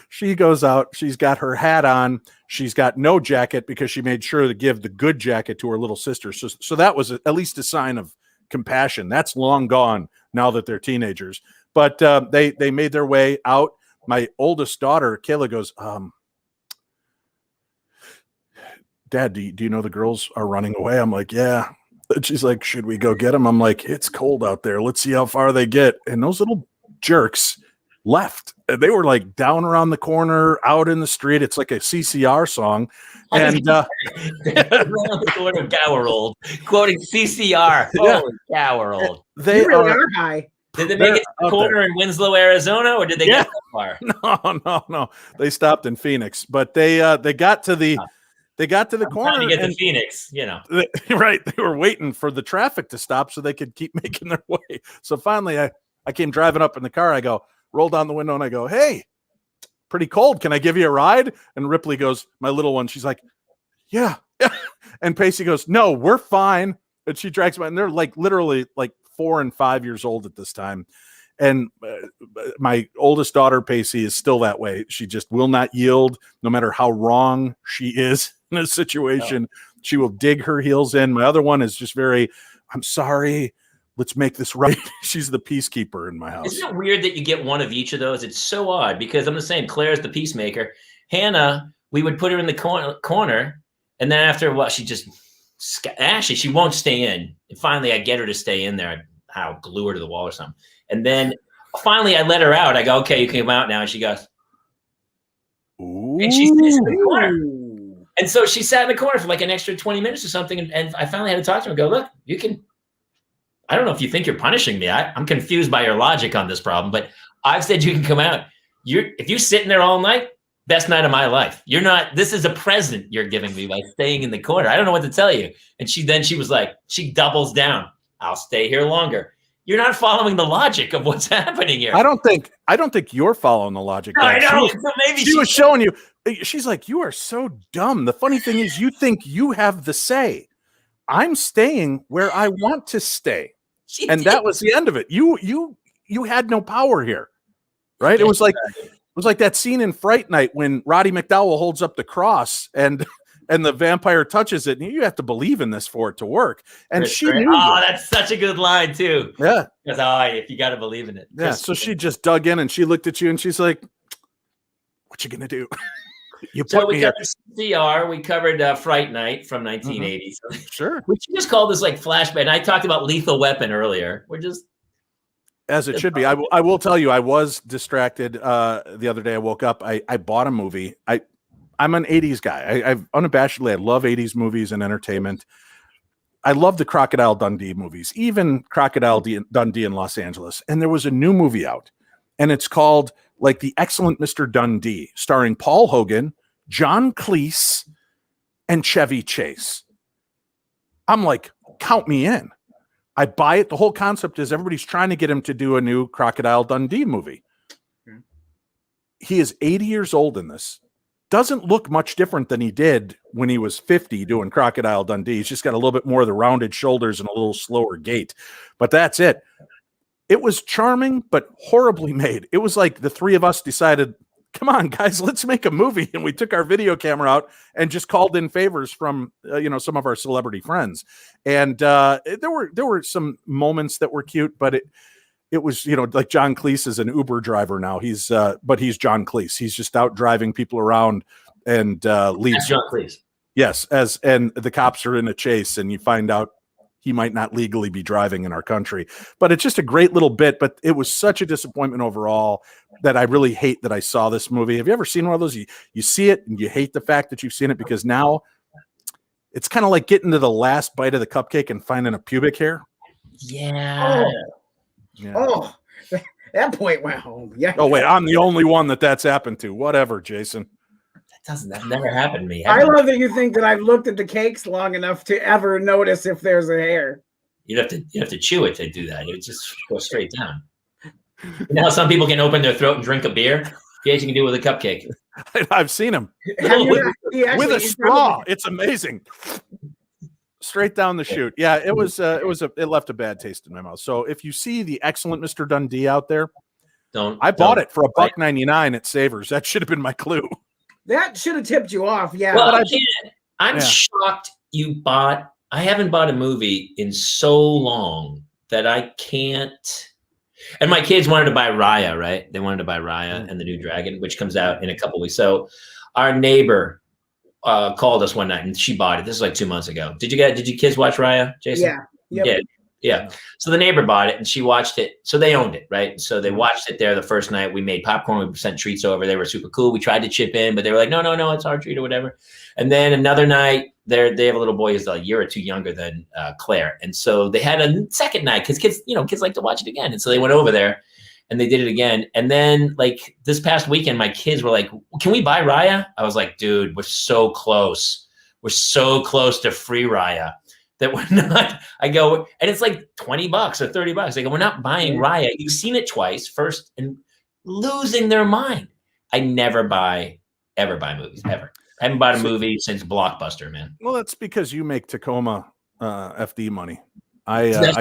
she goes out. She's got her hat on. She's got no jacket because she made sure to give the good jacket to her little sister. So that was at least a sign of compassion. That's long gone now that they're teenagers. But they made their way out. My oldest daughter, Kayla, goes, Dad, do you know the girls are running away? I'm like, yeah. And she's like, should we go get them? I'm like, it's cold out there. Let's see how far they get. And those little jerks left. They were like down around the corner, out in the street. It's like a CCR song. And
around the corner, Gower quoting CCR.
Yeah.
Holy Gower.
They really are high.
Did they make it to the corner in Winslow, Arizona, or did they get that
far? No. They stopped in Phoenix, but they got to the corner
to get to Phoenix,
right. They were waiting for the traffic to stop so they could keep making their way. So finally I came driving up in the car. I roll down the window and I go, hey, pretty cold. Can I give you a ride? And Ripley goes, my little one, she's like, yeah. And Pacey goes, no, we're fine. And she drags me, and they're like literally like 4 and 5 years old at this time. And my oldest daughter, Pacey, is still that way. She just will not yield no matter how wrong she is in a situation. Oh. She will dig her heels in. My other one is just I'm sorry. Let's make this right. She's the peacekeeper in my house.
Isn't it weird that you get one of each of those? It's so odd because I'm the same. Claire's the peacemaker. Hannah, we would put her in the corner. And then after a while, she just, actually, she won't stay in. And finally, I get her to stay in there. I'll glue her to the wall or something. And then finally, I let her out. I go, okay, you can come out now. And she goes, ooh. And she sits in the corner. And so she sat in the corner for like an extra 20 minutes or something. And I finally had to talk to her and go, look, you can, I don't know if you think you're punishing me. I'm confused by your logic on this problem, but I've said you can come out. If you sit in there all night, best night of my life. This is a present you're giving me by staying in the corner. I don't know what to tell you. And she was like, she doubles down. I'll stay here longer. You're not following the logic of what's happening here.
I don't think you're following the logic.
No, I know.
She was showing you. She's like, you are so dumb. The funny thing is, you think you have the say. I'm staying where I want to stay. That was the end of it. You had no power here, right? It was like that scene in Fright Night when Roddy McDowell holds up the cross and the vampire touches it, and you have to believe in this for it to work. And she knew.
Oh, that's such a good line too.
Yeah,
because if you got to believe in it.
Yeah. So she just dug in and she looked at you and she's like, "What you gonna do?"
We covered CCR. We covered Fright Night from 1980.
Mm-hmm. Sure.
We should just call this like flashback. And I talked about Lethal Weapon earlier. We're just
as it should be. I will tell you, I was distracted the other day. I woke up. I bought a movie. I'm an 80s guy. I unabashedly, I love 80s movies and entertainment. I love the Crocodile Dundee movies, even Crocodile Dundee in Los Angeles. And there was a new movie out, and it's called like The Excellent Mr. Dundee, starring Paul Hogan, John Cleese, and Chevy Chase. I'm like, count me in. I buy it. The whole concept is everybody's trying to get him to do a new Crocodile Dundee movie. He is 80 years old in this. Doesn't look much different than he did when he was 50 doing Crocodile Dundee. He's just got a little bit more of the rounded shoulders and a little slower gait. But that's it. It was charming, but horribly made. It was like the three of us decided, come on, guys, let's make a movie. And we took our video camera out and just called in favors from, some of our celebrity friends. And there were some moments that were cute, but it was, like John Cleese is an Uber driver now. But he's John Cleese. He's just out driving people around and leaves.
That's John Cleese.
Yes, and the cops are in a chase, and you find out he might not legally be driving in our country. But it's just a great little bit. But it was such a disappointment overall that I really hate that I saw this movie. Have you ever seen one of those? You see it and you hate the fact that you've seen it, because now it's kind of like getting to the last bite of the cupcake and finding a pubic hair.
Yeah.
Yeah. Oh, that point went home. Yeah.
Oh, wait, I'm the only one that's happened to. Whatever, Jason.
That never happened to me.
I love that you think that I've looked at the cakes long enough to ever notice if there's a hair.
You have to chew it to do that. It would just go straight down. You know how some people can open their throat and drink a beer? Jason can do it with a cupcake.
I've seen him with a straw. It's amazing. Straight down the chute. Yeah, it left a bad taste in my mouth. So if you see the excellent Mr. Dundee out there, I bought it for $1.99 at Savers. That should have been my clue.
That should have tipped you off. Yeah.
Well, I'm shocked I haven't bought a movie in so long that I can't. And my kids wanted to buy Raya, right? They wanted to buy Raya and the New Dragon, which comes out in a couple weeks. So our neighbor called us one night and she bought it. This is like 2 months ago. Did you kids watch Raya, Jason?
Yeah. Yep.
Yeah. So the neighbor bought it and she watched it. So they owned it, right? So they watched it there the first night. We made popcorn. We sent treats over. They were super cool. We tried to chip in, but they were like, no, it's our treat or whatever. And then another night, they have a little boy who's a year or two younger than Claire. And so they had a second night because kids like to watch it again. And so they went over there and they did it again. And then like this past weekend, my kids were like, can we buy Raya? I was like, dude, we're so close. We're so close to free Raya that we're not. I go, and it's like $20 or $30. I go, we're not buying Raya. You've seen it twice first and losing their mind. I never ever buy movies, ever. I haven't bought a movie since Blockbuster, man.
Well, that's because you make Tacoma FD money. I don't.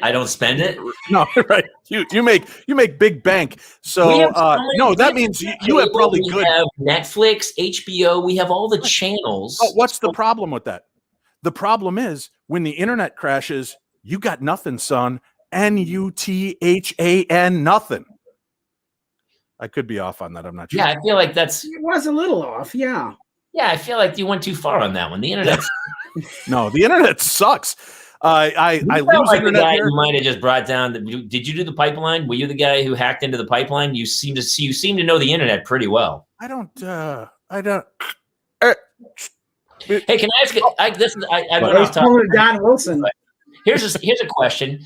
I don't spend it.
No, right. You make big bank. So that means you have probably good.
We have Netflix, HBO. We have all the channels.
Oh, what's the problem with that? The problem is when the internet crashes, you got nothing, son. NUTHAN, nothing. I could be off on that. I'm not sure.
Yeah, I feel like
it was a little off. Yeah.
Yeah, I feel like you went too far on that one. The internet.
No, the internet sucks. I lose
like
internet
the guy
here.
who might have just brought down. Did you do the pipeline? Were you the guy who hacked into the pipeline? You seem to know the internet pretty well.
I don't.
Hey, can I ask you? I went
off topic. Don Wilson.
Here's a question.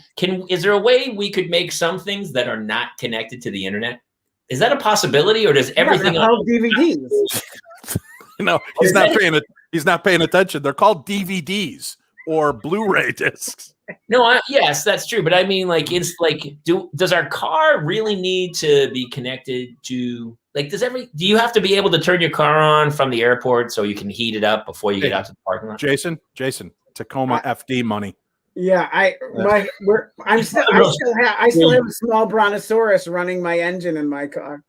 Is there a way we could make some things that are not connected to the internet? Is that a possibility, or does everything
called DVDs?
No, he's not paying attention. They're called DVDs or Blu-ray discs.
No, yes, that's true. But I mean, does our car really need to be connected to? Do you have to be able to turn your car on from the airport so you can heat it up before you get out to the parking lot?
Jason, Tacoma FD money.
Yeah, I still have a small brontosaurus running my engine in my car.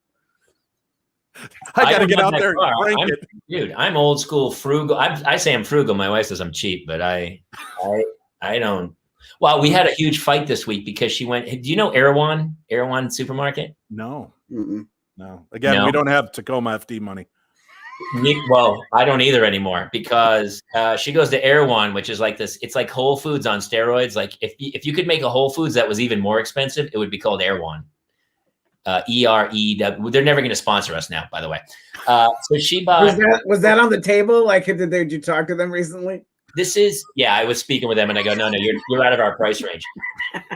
I gotta get out there and crank it.
Dude, I'm old school frugal. I say I'm frugal. My wife says I'm cheap, but I don't. Well, we had a huge fight this week because she went. Do you know Erewhon supermarket?
No.
Mm-mm.
No. Again, we don't have Tacoma FD money.
Well, I don't either anymore because she goes to Erewhon, which is like this. It's like Whole Foods on steroids. Like if you could make a Whole Foods that was even more expensive, it would be called Erewhon. EREW. They're never going to sponsor us now, by the way. So she bought.
Was that on the table? Like, did you talk to them recently?
I was speaking with them, and I go, no, you're out of our price range.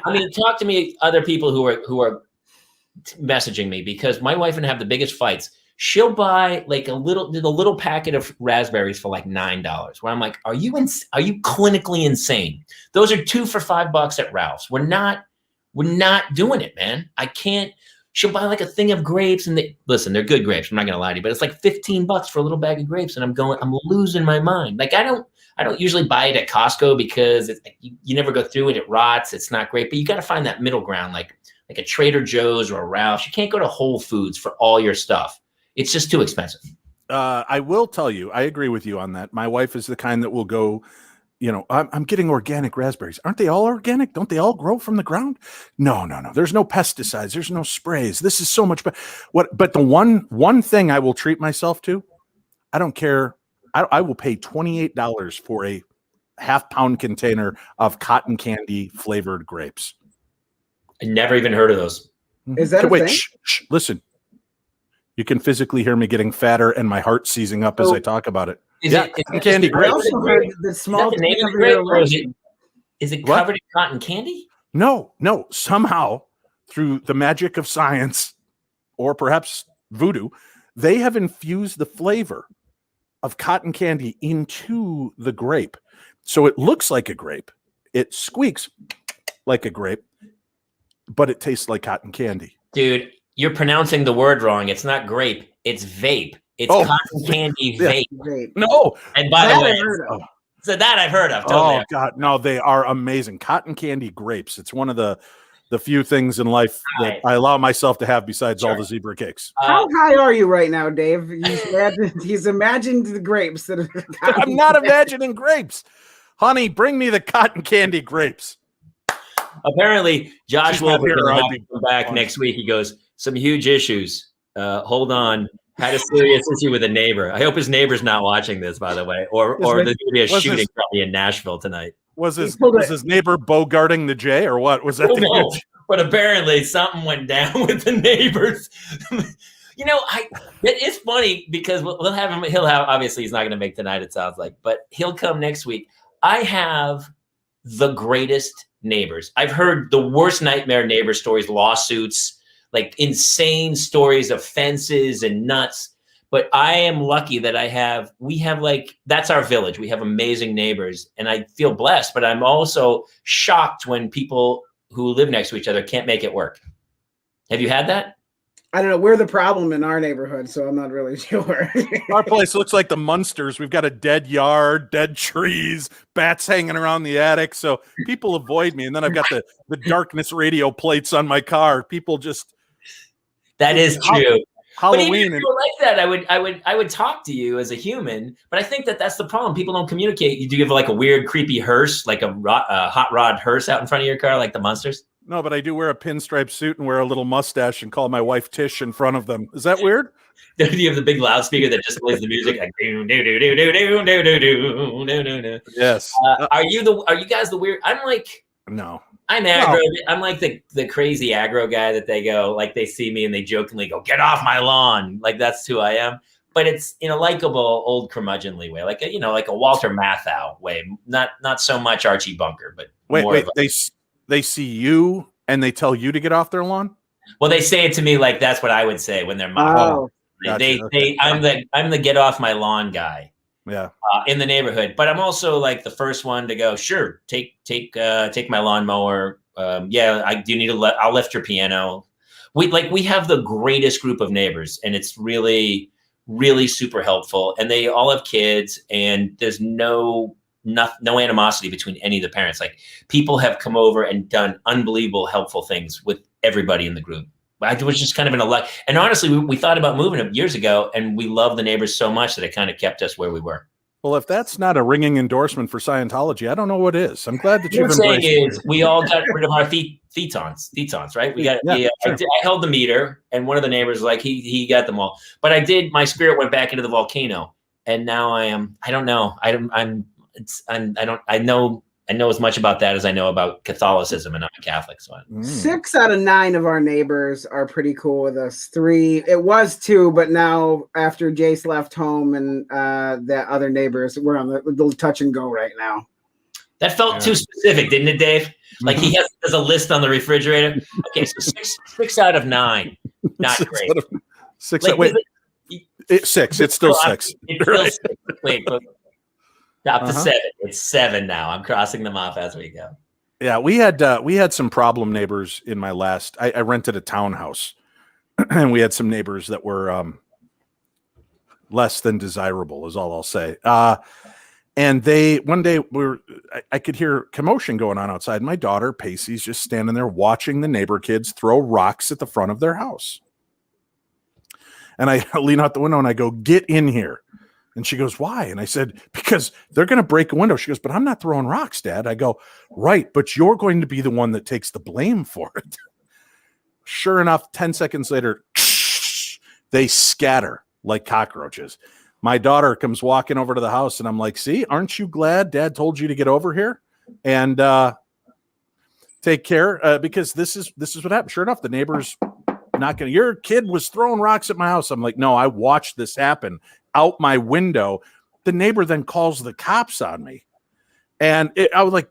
I mean, talk to me, other people who are messaging me because my wife and I have the biggest fights. She'll buy like a little packet of raspberries for like $9. Where I'm like, are you clinically insane? Those are 2 for $5 at Ralph's. We're not doing it, man. I can't. She'll buy like a thing of grapes, and they're good grapes. I'm not gonna lie to you, but it's like $15 for a little bag of grapes, and I'm losing my mind. Like I don't usually buy it at Costco because it's, you never go through it. It rots. It's not great, but you got to find that middle ground, like a Trader Joe's or a Ralph's. You can't go to Whole Foods for all your stuff. It's just too expensive.
I will tell you, I agree with you on that. My wife is the kind that will go I'm getting organic raspberries. Aren't they all organic? Don't they all grow from the ground? No. There's no pesticides. There's no sprays. This is so much better. But the one thing I will treat myself to, I don't care. I will pay $28 for a half-pound container of cotton candy flavored grapes.
I never even heard of those.
Is that a thing?
Shh, listen. You can physically hear me getting fatter and my heart seizing up as I talk about it. Cotton candy grapes.
I also heard the small
is it covered in cotton candy?
No. Somehow, through the magic of science, or perhaps voodoo, they have infused the flavor of cotton candy into the grape. So it looks like a grape. It squeaks like a grape, but it tastes like cotton candy.
Dude, you're pronouncing the word wrong. It's not grape. It's vape. It's cotton candy vape.
No.
And by the way, so that I've heard of. Totally.
Oh, God. No, they are amazing. Cotton candy grapes. It's one of the few things in life that I allow myself to have besides all the zebra cakes.
How high are you right now, Dave? He's imagined the grapes.
I'm not imagining grapes. Honey, bring me the cotton candy grapes.
Apparently, Josh will come back next week. He goes, some huge issues. Hold on. Had a serious issue with a neighbor. I hope his neighbor's not watching this, by the way, or there's going to be a shooting probably in Nashville tonight. Was his neighbor bogarting the J, or what? Was that? No, but apparently something went down with the neighbors. It's funny because we'll have him. Obviously he's not going to make tonight. It sounds like, but he'll come next week. I have the greatest neighbors. I've heard the worst nightmare neighbor stories, lawsuits, like insane stories of fences and nuts. But I am lucky that that's our village. We have amazing neighbors and I feel blessed, but I'm also shocked when people who live next to each other can't make it work. Have you had that?
I don't know. We're the problem in our neighborhood, so I'm not really sure.
Our place looks like the Munsters. We've got a dead yard, dead trees, bats hanging around the attic. So people avoid me. And then I've got the darkness radio plates on my car. People just...
That is true.
Halloween.
But even if you were like that, I would talk to you as a human. But I think that's the problem. People don't communicate. You do have like a weird, creepy hearse, like a hot rod hearse out in front of your car, like the Munsters.
No, but I do wear a pinstripe suit and wear a little mustache and call my wife Tish in front of them. Is that weird?
Do you have the big loudspeaker that just plays the music like do do do do do do do do do do do?
Yes.
Are you guys the weird? I'm like
no.
I'm aggro. No. I'm like the crazy aggro guy that they go, like they see me and they jokingly go, get off my lawn. Like that's who I am. But it's in a likable old curmudgeonly way, like a Walter Matthau way. Not so much Archie Bunker, but
wait, they see you and they tell you to get off their lawn?
Well, they say it to me like that's what I would say when they're mocking. Oh, gotcha. I'm the get off my lawn guy.
Yeah.
In the neighborhood, but I'm also like the first one to go. Sure, take my lawnmower. I do need to. I'll lift your piano. We have the greatest group of neighbors, and it's really, really super helpful. And they all have kids, and there's no animosity between any of the parents. Like people have come over and done unbelievable helpful things with everybody in the group. I was just kind of in a luck. And honestly, we thought about moving it years ago, and we love the neighbors so much that it kind of kept us where we were.
Well, if that's not a ringing endorsement for Scientology, I don't know what is. I'm glad that you've
embraced it. We all got rid of our thetons, right? I held the meter, and one of the neighbors, like he got them all. But my spirit went back into the volcano, and now I don't know. I know as much about that as I know about Catholicism, and I'm a Catholic. So
6 out of 9 of our neighbors are pretty cool with us. 3, it was 2, but now after Jace left home and the other neighbors, we're on the touch and go right now.
That felt too specific, didn't it, Dave? Like he has a list on the refrigerator. Okay, so 6 out of 9, not great.
6. Wait, it's 6. It's still 6.
It's still 6. Wait, but. Up to 7. It's 7 now. I'm crossing them off as we go.
Yeah, we had some problem neighbors in my last. I rented a townhouse, and we had some neighbors that were less than desirable, is all I'll say. And one day I could hear commotion going on outside. My daughter Pacey's just standing there watching the neighbor kids throw rocks at the front of their house. And I lean out the window and I go, "Get in here." And she goes, why? And I said, because they're going to break a window. She goes, but I'm not throwing rocks, Dad. I go, right, but you're going to be the one that takes the blame for it. Sure enough, 10 seconds later, they scatter like cockroaches. My daughter comes walking over to the house, and I'm like, see, aren't you glad Dad told you to get over here and take care? Because this is what happened. Sure enough, the neighbors your kid was throwing rocks at my house. I'm like, no, I watched this happen out my window. The neighbor then calls the cops on me. And I was like,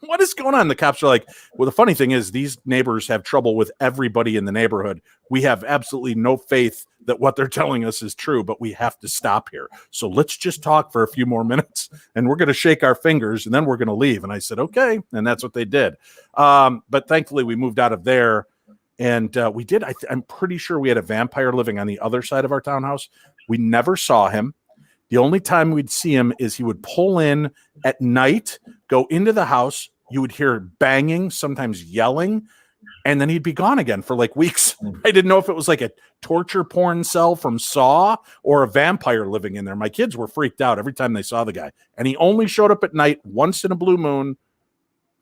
what is going on? The cops are like, well, the funny thing is these neighbors have trouble with everybody in the neighborhood. We have absolutely no faith that what they're telling us is true, but we have to stop here. So let's just talk for a few more minutes, and we're going to shake our fingers, and then we're going to leave. And I said, okay. And that's what they did. But thankfully we moved out of there. And we did. I'm pretty sure we had a vampire living on the other side of our townhouse. We never saw him. The only time we'd see him is he would pull in at night, go into the house. You would hear banging, sometimes yelling, and then he'd be gone again for like weeks. I didn't know if it was like a torture porn cell from Saw or a vampire living in there. My kids were freaked out every time they saw the guy. And he only showed up at night once in a blue moon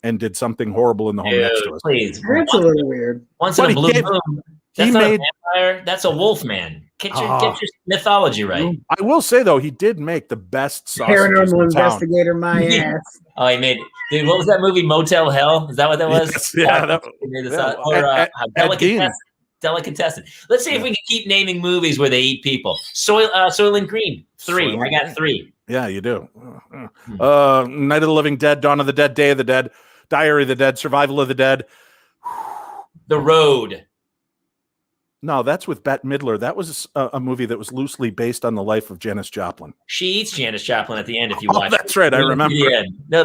and did something horrible in the home next to us.
Please.
That's a little weird.
Once in a blue moon. That's not a vampire. That's a wolf man. Get your mythology right.
I will say, though, he did make the best sausages
Paranormal
in town.
Investigator, my ass.
Oh, he made... Dude, what was that movie, Motel Hell? Is that what that was?
Yes,
Delicatessen. Let's see if we can keep naming movies where they eat people. Soylent Green, 3. I got 3.
Yeah, you do. Night of the Living Dead, Dawn of the Dead, Day of the Dead, Diary of the Dead, Survival of the Dead.
The Road.
No, that's with Bette Midler. That was a movie that was loosely based on the life of Janis Joplin.
She eats Janis Joplin at the end if you watch
that's right. I remember.
No,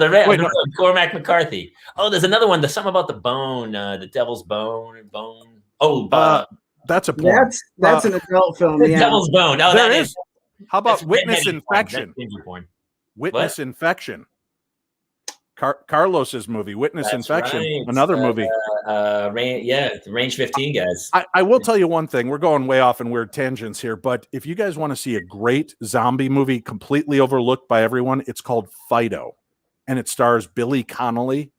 Cormac McCarthy. Oh, there's another one. There's something about the bone, the devil's bone. Oh,
that's a porn.
That's an adult film.
The Devil's Bone. Oh,
there is. How about Witness Infection?
Porn.
Witness Infection. Carlos's movie, Witness Infection,
right.
Another movie.
The Range 15 guys.
I will tell you one thing. We're going way off in weird tangents here, but if you guys want to see a great zombie movie completely overlooked by everyone, it's called Fido, and it stars Billy Connolly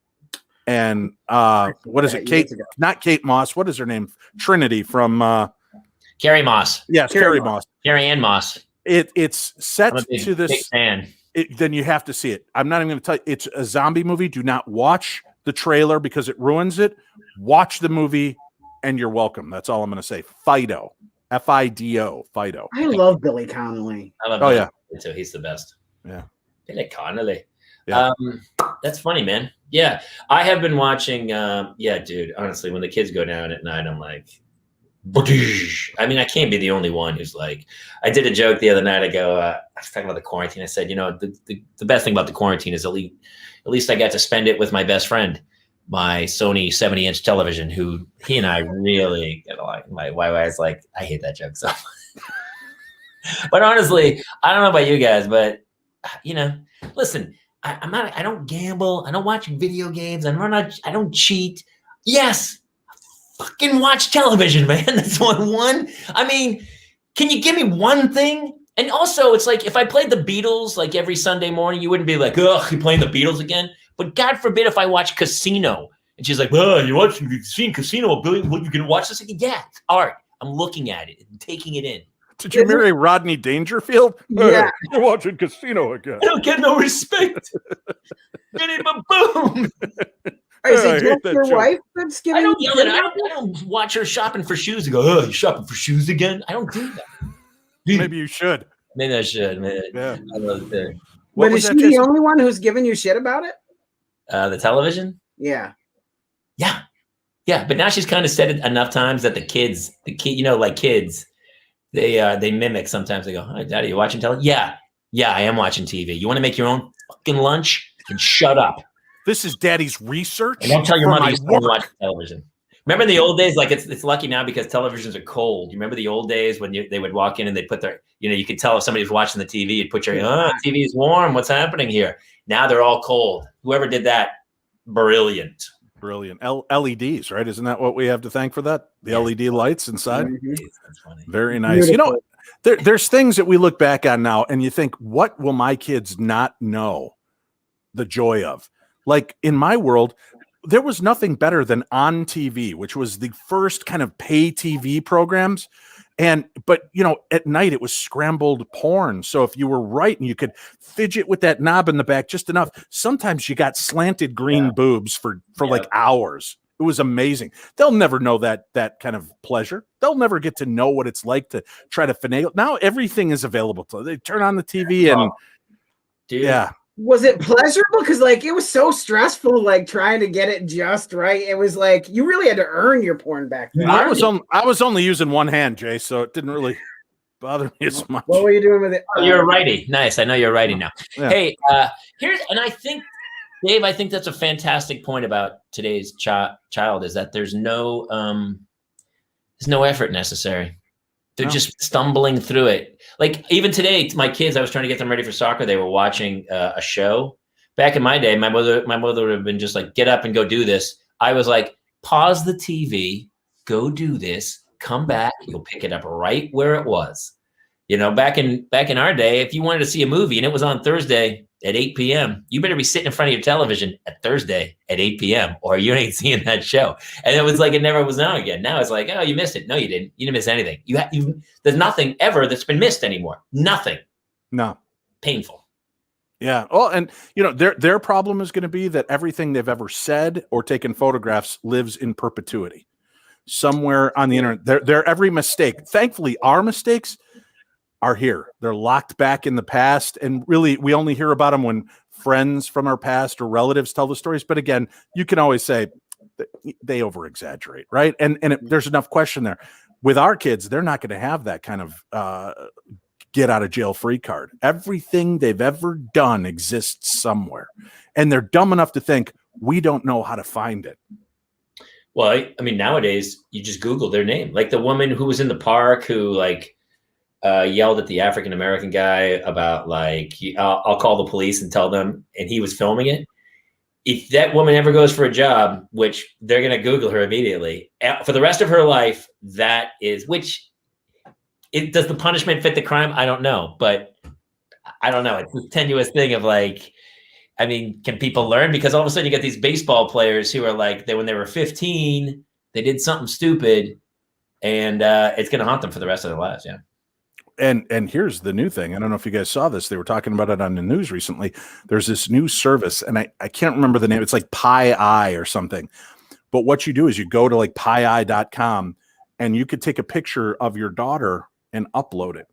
and what is it? Not Kate Moss. What is her name? Trinity from
Carrie Moss.
Yes, Carrie Moss.
Carrie Ann Moss.
It's set to this.
Big fan.
Then you have to see it. I'm not even going to tell you. It's a zombie movie. Do not watch the trailer because it ruins it. Watch the movie and you're welcome. That's all I'm going to say. Fido. Fido. Fido.
I love Billy Connolly.
I love Billy too. He's the best.
Yeah.
Billy Connolly.
Yeah.
That's funny, man. Yeah. I have been watching. Dude, honestly, when the kids go down at night, I'm like, I mean, I can't be the only one who's like, I did a joke the other night. I go, I was talking about the quarantine. I said, the best thing about the quarantine is at least I got to spend it with my best friend, my Sony 70-inch television, who he and I really get along. My wife's like, I hate that joke so much. But honestly, I don't know about you guys, but listen, I don't gamble. I don't watch video games. I don't cheat. Yes. Fucking watch television, man. That's one. I mean, can you give me one thing? And also, it's like if I played the Beatles like every Sunday morning, you wouldn't be like, "Ugh, you playing the Beatles again?" But God forbid if I watch Casino, and she's like, "Well, you've seen Casino, Billy? What, you can watch this again?" Yeah, it's art. I'm looking at it and taking it in.
Did you marry Rodney Dangerfield?
Yeah,
you're watching Casino again.
I don't get no respect. Boom.
Is it just your wife that's giving?
I don't yell at her. I don't watch her shopping for shoes and go, "Oh, you shopping for shoes again?" I don't do that.
Maybe you should.
Maybe I should. Man.
Yeah.
I love it.
But is she the only one who's giving you shit about it?
The television?
Yeah.
But now she's kind of said it enough times that the kids, like kids, they mimic. Sometimes they go, "Hi, Daddy, you watching television?" Yeah, I am watching TV. You want to make your own fucking lunch? And shut up.
This is Daddy's research.
And don't tell your mother you watch television. Remember the old days? Like it's lucky now because televisions are cold. You remember the old days when they would walk in and they put their, you could tell if somebody was watching the TV. You'd put your, TV is warm. What's happening here? Now they're all cold. Whoever did that, brilliant.
LEDs, right? Isn't that what we have to thank for that? The LED lights inside.
That's funny.
Very nice.
Beautiful.
There's things that we look back on now and you think, what will my kids not know the joy of? Like in my world, there was nothing better than On TV, which was the first kind of pay TV programs. But at night it was scrambled porn. So if you were right and you could fidget with that knob in the back just enough, sometimes you got slanted green boobs for like hours. It was amazing. They'll never know that kind of pleasure. They'll never get to know what it's like to try to finagle. Now everything is available to them. They turn on the TV and
Was it pleasurable? Because like it was so stressful, like trying to get it just right. It was like you really had to earn your porn back then.
I was only using one hand, Jay, so it didn't really bother me as much.
What were you doing with it?
Oh, you're a righty. Nice. I know you're a righty now.
Yeah.
Hey, and I think, Dave, I think that's a fantastic point about today's child is that there's no effort necessary. They're just stumbling through it. Like even today, my kids, I was trying to get them ready for soccer. They were watching a show. Back in my day, my mother would have been just like, get up and go do this. I was like, pause the TV, go do this, come back. You'll pick it up right where it was. Back in our day, if you wanted to see a movie and it was on Thursday at 8 p.m., you better be sitting in front of your television at Thursday at 8 p.m. or you ain't seeing that show. And it was like it never was on again. Now it's like, oh, you missed it. No, you didn't. You didn't miss anything. There's nothing ever that's been missed anymore. Nothing.
No.
Painful.
Yeah. Well, and their problem is going to be that everything they've ever said or taken photographs lives in perpetuity somewhere on the internet. Their every mistake. Thankfully, our mistakes are here. They're locked back in the past. And really, we only hear about them when friends from our past or relatives tell the stories. But again, you can always say they over exaggerate, right? And there's enough question there. With our kids, they're not going to have that kind of get out of jail free card. Everything they've ever done exists somewhere. And they're dumb enough to think we don't know how to find it.
Well, I mean, nowadays you just Google their name. Like the woman who was in the park who yelled at the African-American guy about I'll call the police and tell them, and he was filming it. If that woman ever goes for a job, which they're going to Google her immediately for the rest of her life, does the punishment fit the crime? I don't know, but I don't know. It's a tenuous thing of can people learn? Because all of a sudden you get these baseball players who are when they were 15, they did something stupid and it's going to haunt them for the rest of their lives. Yeah.
And here's the new thing. I don't know if you guys saw this. They were talking about it on the news recently. There's this new service, and I can't remember the name. It's like Pi Eye or something. But what you do is you go to pieye.com, and you could take a picture of your daughter and upload it,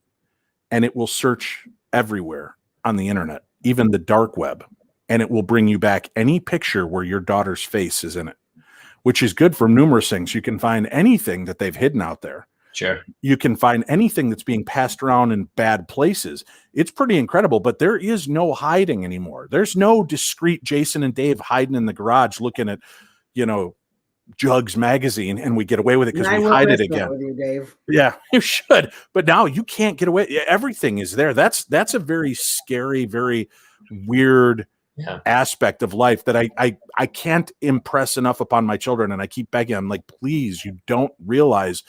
and it will search everywhere on the internet, even the dark web, and it will bring you back any picture where your daughter's face is in it, which is good for numerous things. You can find anything that they've hidden out there.
Sure.
You can find anything that's being passed around in bad places. It's pretty incredible, but there is no hiding anymore. There's no discreet Jason and Dave hiding in the garage looking at, Jugs magazine, and we get away with it because we hide it again.
With you, Dave.
Yeah, you should. But now you can't get away. Everything is there. That's a very scary, very weird aspect of life that I can't impress enough upon my children. And I keep begging, I'm like, please, you don't realize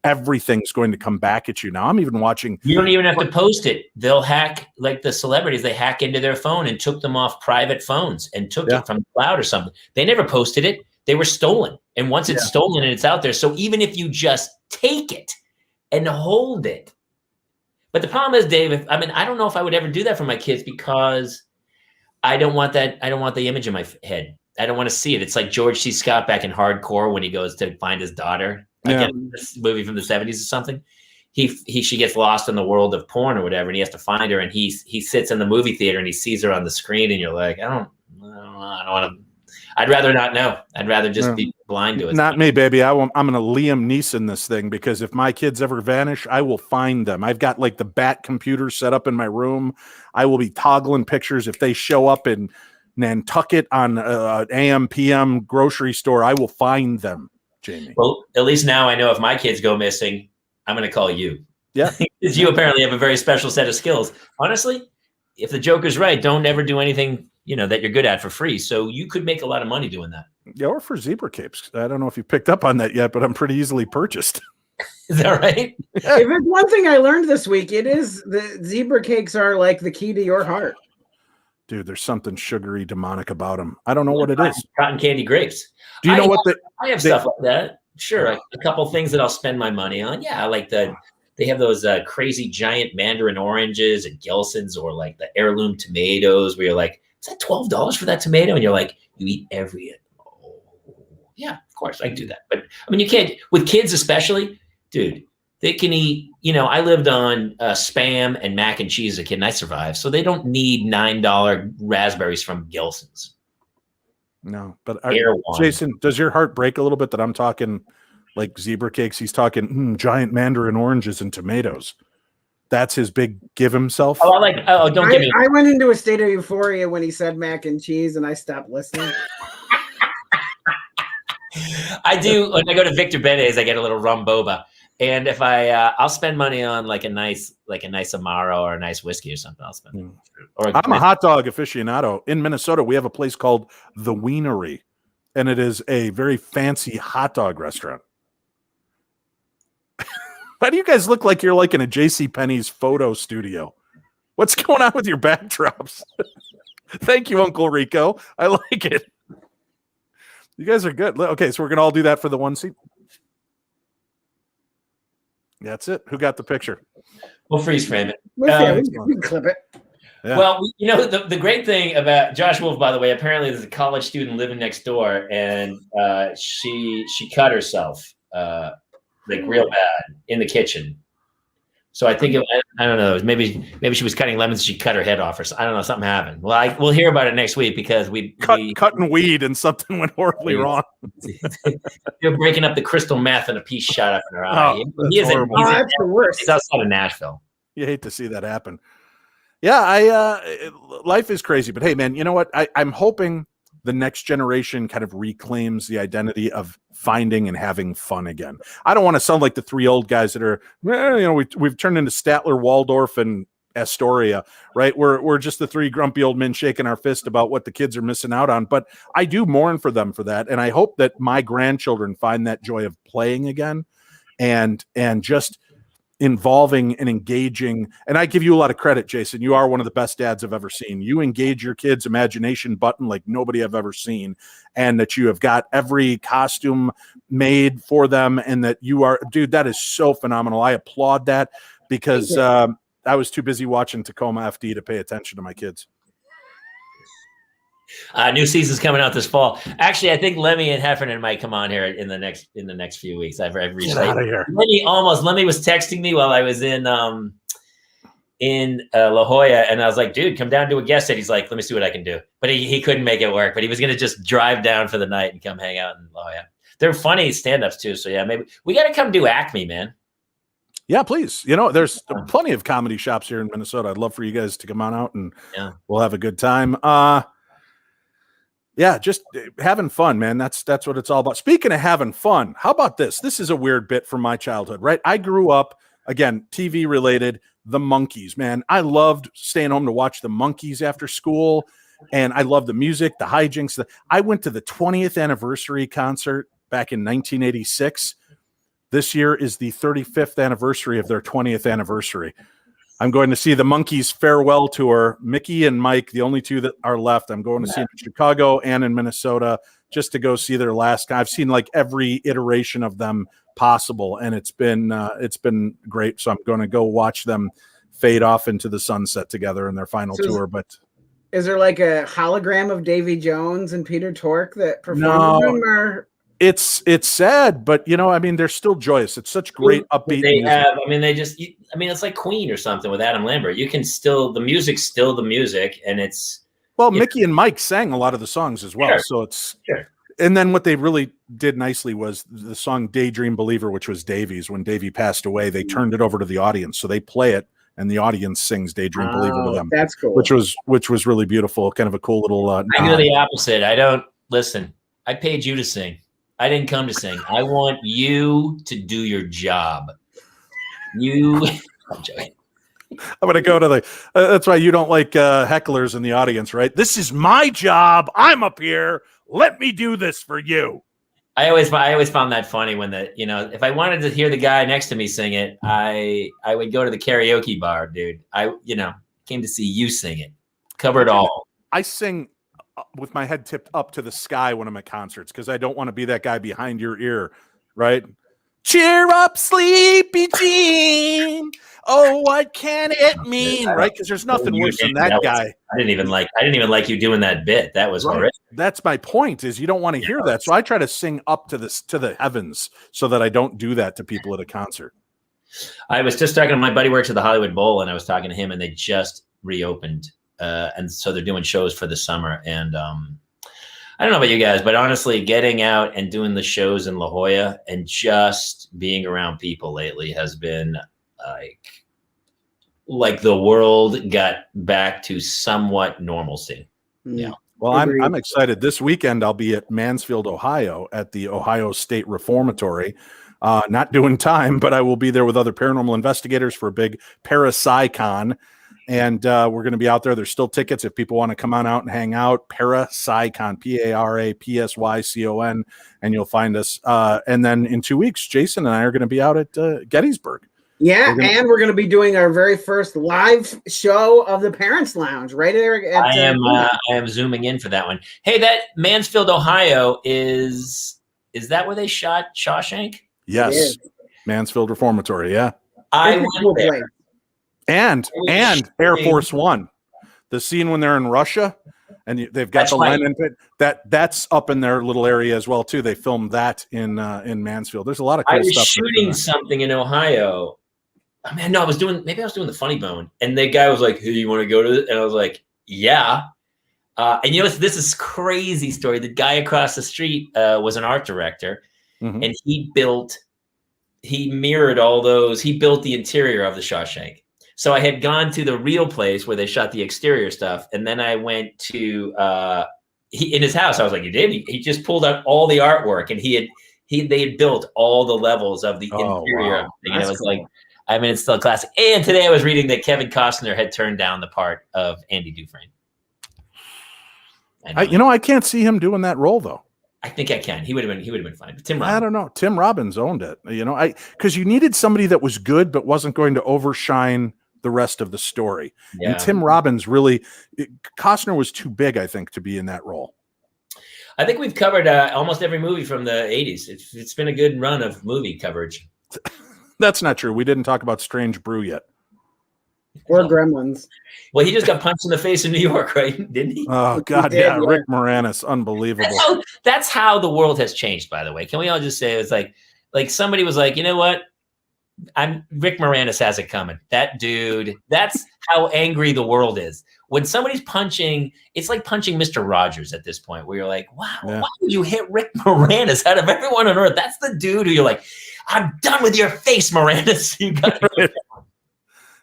everything's going to come back at you. Now I'm even watching.
You don't even have to post it. They'll hack, like the celebrities, they hack into their phone and took them off private phones and took it from the cloud or something. They never posted it. They were stolen. And once it's stolen and it's out there. So even if you just take it and hold it. But the problem is, Dave, I don't know if I would ever do that for my kids because I don't want that. I don't want the image in my head. I don't want to see it. It's like George C. Scott back in Hardcore when he goes to find his daughter. Again, this movie from the 70s or something. She gets lost in the world of porn or whatever, and he has to find her. And he sits in the movie theater and he sees her on the screen, and you're like, I don't want to. I'd rather not know. I'd rather just be blind to it.
Not me, baby. I'm going to Liam Neeson this thing because if my kids ever vanish, I will find them. I've got the Bat computer set up in my room. I will be toggling pictures. If they show up in Nantucket on an AM, PM grocery store, I will find them, Jamie.
Well, at least now I know if my kids go missing, I'm going to call you.
Yeah.
Because you apparently have a very special set of skills. Honestly, if the joke is right, don't ever do anything that you're good at for free. So you could make a lot of money doing that.
Yeah, or for zebra capes. I don't know if you picked up on that yet, but I'm pretty easily purchased.
Is that right?
If it's one thing I learned this week, it is the zebra cakes are like the key to your heart.
Dude, there's something sugary, demonic about them. I don't know what it is.
Cotton candy grapes.
Do you know what
I have stuff like that. Sure, a couple things that I'll spend my money on. Yeah, like they have those crazy giant mandarin oranges at Gelson's, or like the heirloom tomatoes, where you're like, is that $12 for that tomato? And you're like, you eat every. Oh, yeah, of course I can do that. But I mean, you can't with kids, especially, dude. They can eat. You know, I lived on Spam and mac and cheese as a kid, and I survived. So they don't need $9 raspberries from Gelson's.
No, but Jason, does your heart break a little bit that I'm talking like zebra cakes? He's talking giant mandarin oranges and tomatoes. That's his big give himself.
Oh, don't give me.
I went into a state of euphoria when he said mac and cheese, and I stopped listening.
I do when I go to Victor Benet's, I get a little rum boba. And if I'll spend money on like a nice Amaro or a nice whiskey or something. I'll spend.
I'm a hot dog aficionado. In Minnesota, we have a place called The Wienery, and it is a very fancy hot dog restaurant. Why do you guys look like you're like in a JCPenney's photo studio? What's going on with your backdrops? Thank you, Uncle Rico. I like it. You guys are good. Okay, so we're going to all do that for the one seat. That's it. Who got the picture?
We'll freeze frame it.
We can clip it.
Yeah.
Well, you know, the great thing about Josh Wolf, by the way, apparently there's a college student living next door, and she cut herself like real bad in the kitchen. So I think I don't know. Maybe she was cutting lemons. She cut her head off, or I don't know. Something happened. Well, we'll hear about it next week because we
cutting weed and something went horribly wrong.
You're breaking up the crystal meth and a piece shot up in her eye.
That's the worst.
He's outside of Nashville.
You hate to see that happen. Yeah, life is crazy, but hey, man, you know what? I'm hoping the next generation kind of reclaims the identity of finding and having fun again. I don't want to sound like the three old guys that are, we've turned into Statler, Waldorf, and Astoria, right? We're just the three grumpy old men shaking our fist about what the kids are missing out on. But I do mourn for them for that, and I hope that my grandchildren find that joy of playing again, and just involving and engaging. And I give you a lot of credit, Jason. You are one of the best dads I've ever seen. You engage your kids' imagination button like nobody I've ever seen, and that you have got every costume made for them, and that you are, dude, that is so phenomenal. I applaud that because I was too busy watching Tacoma FD to pay attention to my kids.
New season's coming out this fall. Actually, I think Lemmy and Heffernan might come on here in the next few weeks. I've reached
out of here.
Lemmy was texting me while I was in La Jolla, and I was like, dude, come down and do a guest set. He's like, let me see what I can do. But he couldn't make it work. But he was gonna just drive down for the night and come hang out in La Jolla. They're funny stand-ups too. So yeah, maybe we gotta come do Acme, man.
Yeah, please. You know, there's plenty of comedy shops here in Minnesota. I'd love for you guys to come on out and we'll have a good time. Yeah, just having fun, man. That's what it's all about. Speaking of having fun, how about this? This is a weird bit from my childhood, right? I grew up, again, TV related, the Monkees, man. I loved staying home to watch the Monkees after school, and I loved the music, the hijinks. I went to the 20th anniversary concert back in 1986. This year is the 35th anniversary of their 20th anniversary. I'm going to see the Monkees farewell tour. Mickey and Mike, the only two that are left. I'm going to see them in Chicago and in Minnesota just to go see their last. I've seen like every iteration of them possible, and it's been great. So I'm going to go watch them fade off into the sunset together in their final tour. But
is there like a hologram of Davy Jones and Peter Tork that performed them? Or?
It's sad, but you know, I mean, they're still joyous. It's such great upbeat.
They have, I mean, it's like Queen or something with Adam Lambert. You can still, the music's still the music, and it's.
Well, Mickey and Mike sang a lot of the songs as well, so it's.
Sure.
And then what they really did nicely was the song "Daydream Believer," which was Davy's. When Davy passed away, they turned it over to the audience, so they play it, and the audience sings "Daydream Believer" to them.
That's cool.
Which was really beautiful. Kind of a cool little.
I do the opposite. I don't listen. I paid you to sing. I didn't come to sing. I want you to do your job. I'm joking.
I'm going to go to that's why you don't like hecklers in the audience, right? This is my job. I'm up here. Let me do this for you.
I always found that funny when if I wanted to hear the guy next to me sing it, I would go to the karaoke bar, dude. I came to see you sing it, cover it all.
I sing with my head tipped up to the sky when I'm at concerts because I don't want to be that guy behind your ear, right? Cheer up, sleepy Jean. Oh, what can it mean? Right? Because there's nothing worse than that guy.
I didn't even like you doing that bit. That was horrific.
That's my point. Is you don't want to hear that, so I try to sing up to the heavens so that I don't do that to people at a concert.
I was just talking to my buddy who works at the Hollywood Bowl, and I was talking to him, and they just reopened, and so they're doing shows for the summer. And I don't know about you guys, but honestly, getting out and doing the shows in La Jolla and just being around people lately has been like the world got back to somewhat normalcy. Yeah.
Well, I'm excited. This weekend, I'll be at Mansfield, Ohio, at the Ohio State Reformatory. Not doing time, but I will be there with other paranormal investigators for a big Parapsychon. And we're going to be out there. There's still tickets if people want to come on out and hang out. Parapsychon, Parapsychon, and you'll find us. And then in 2 weeks, Jason and I are going to be out at Gettysburg.
Yeah, we're going to be doing our very first live show of the Parents Lounge right there.
I am zooming in for that one. Hey, that Mansfield, Ohio is that where they shot Shawshank?
Yes, Mansfield Reformatory. Yeah,
I went there.
And Air Force One, the scene when they're in Russia and they've got the Lenin pit, that's up in their little area as well too. They filmed that in Mansfield. There's a lot of cool stuff. I was
shooting something in Ohio. I mean, no, I was doing the Funny Bone, and the guy was like, "Hey, you want to go to it?" And I was like, "Yeah." And this is crazy story. The guy across the street was an art director, and he built the interior of the Shawshank. So I had gone to the real place where they shot the exterior stuff, and then I went to in his house. I was like, "You did?" He just pulled out all the artwork, and they had built all the levels of the interior.
Wow.
And it was cool. It's still a classic. And today I was reading that Kevin Costner had turned down the part of Andy Dufresne.
I can't see him doing that role though.
I think I can. He would have been fine. But Tim Robbins.
I don't know. Tim Robbins owned it. Because you needed somebody that was good but wasn't going to overshine the rest of the story. Yeah. And Tim Robbins Costner was too big, I think, to be in that role.
I think we've covered almost every movie from the 80s. It's been a good run of movie coverage.
That's not true. We didn't talk about Strange Brew yet.
Or Gremlins.
Well, he just got punched in the face in New York, right? Didn't he?
Oh, God, yeah. Rick Moranis, unbelievable.
That's how the world has changed, by the way. Can we all just say it's like somebody was like, you know what? Rick Moranis has it coming. That dude, that's how angry the world is. When somebody's punching, it's like punching Mr. Rogers at this point, where you're like, wow, why would you hit Rick Moranis out of everyone on earth? That's the dude who you're like, I'm done with your face, Moranis. You got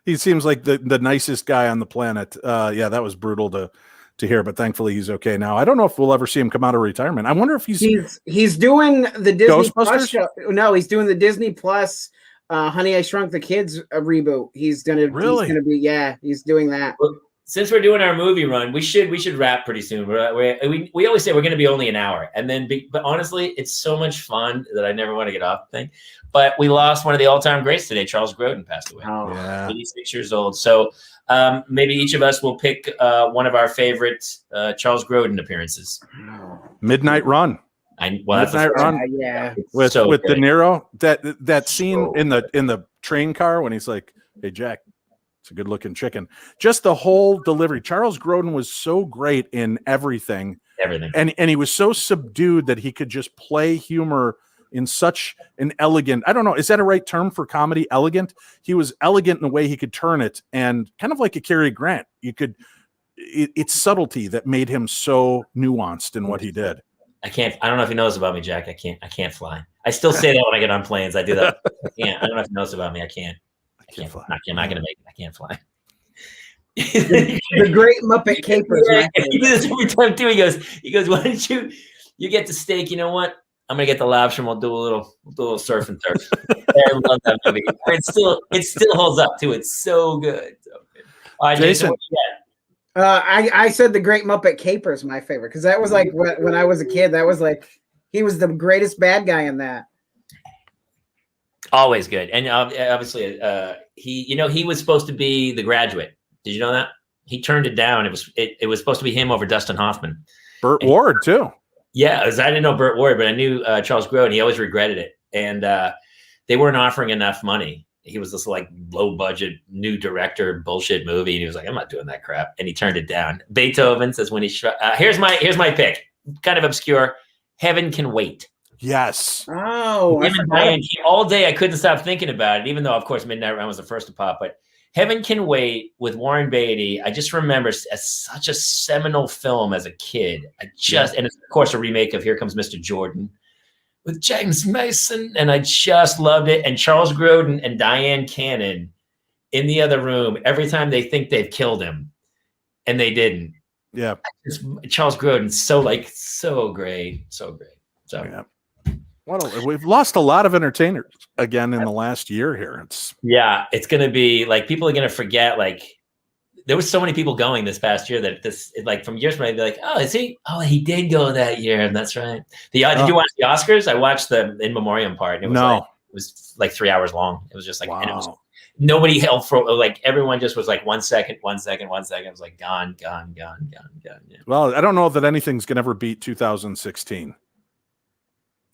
He seems like the nicest guy on the planet. That was brutal to hear, but thankfully he's okay now. I don't know if we'll ever see him come out of retirement. I wonder if he's
doing the Disney Plus
Ghostbusters
show. No, he's doing the Disney Plus Honey, I Shrunk the Kids reboot. He's doing that.
Well, since we're doing our movie run, we should wrap pretty soon. We always say we're going to be only an hour, and then but honestly, it's so much fun that I never want to get off the thing. But we lost one of the all-time greats today. Charles Grodin passed away. 86 years old. So maybe each of us will pick one of our favorite Charles Grodin appearances.
Midnight Run.
Midnight
Run. With De Niro. That scene in the train car when he's like, "Hey Jack, it's a good-looking chicken." Just the whole delivery. Charles Grodin was so great in everything. And he was so subdued that he could just play humor in such an elegant, I don't know, is that a right term for comedy? Elegant? He was elegant in the way he could turn it, and kind of like a Cary Grant. It's subtlety that made him so nuanced in what he did.
I don't know if he knows about me, Jack. I can't fly. I still say that when I get on planes. I do that. I don't know if he knows about me. I can't fly. I'm not going to make it. I can't fly.
The Great Muppet Capers.
Yeah, he does this every time too. He goes, why don't you get the steak? You know what? I'm gonna get the lobster and we'll do a little surf and turf. I love that movie. It still holds up too. It's so good. So good. All right, Jason, what you got?
I said The Great Muppet Capers, my favorite, because that was like when I was a kid. That was like He was the greatest bad guy in that.
Always good. And obviously, he was supposed to be The Graduate. Did you know that? He turned it down. It was supposed to be him over Dustin Hoffman.
Burt Ward too.
Yeah, I didn't know Burt Ward, but I knew Charles Grodin. He always regretted it, and they weren't offering enough money. He was this like low budget new director bullshit movie, and he was like, "I'm not doing that crap," and he turned it down. Beethoven says when he here's my pick, kind of obscure. Heaven Can Wait.
Yes.
Oh,
all day I couldn't stop thinking about it, even though of course Midnight Run was the first to pop, but Heaven Can Wait with Warren Beatty, I just remember as such a seminal film as a kid. And it's of course a remake of Here Comes Mr. Jordan with James Mason, and I just loved it. And Charles Grodin and Diane Cannon in the other room every time they think they've killed him, and they didn't.
Yeah,
Charles Grodin, so great, so great. So
yeah. We've lost a lot of entertainers again in the last year here. It's
going to be like people are going to forget. Like there was so many people going this past year that from years from now, they'd be like, "Oh, is he? Oh, he did go that year." And that's right. Did you watch the Oscars? I watched the In Memoriam part. And it was like 3 hours long. It was just like,
wow.
And it was, nobody held for, like, everyone just was like 1 second. It was like gone. Yeah.
Well, I don't know that anything's going to ever beat 2016.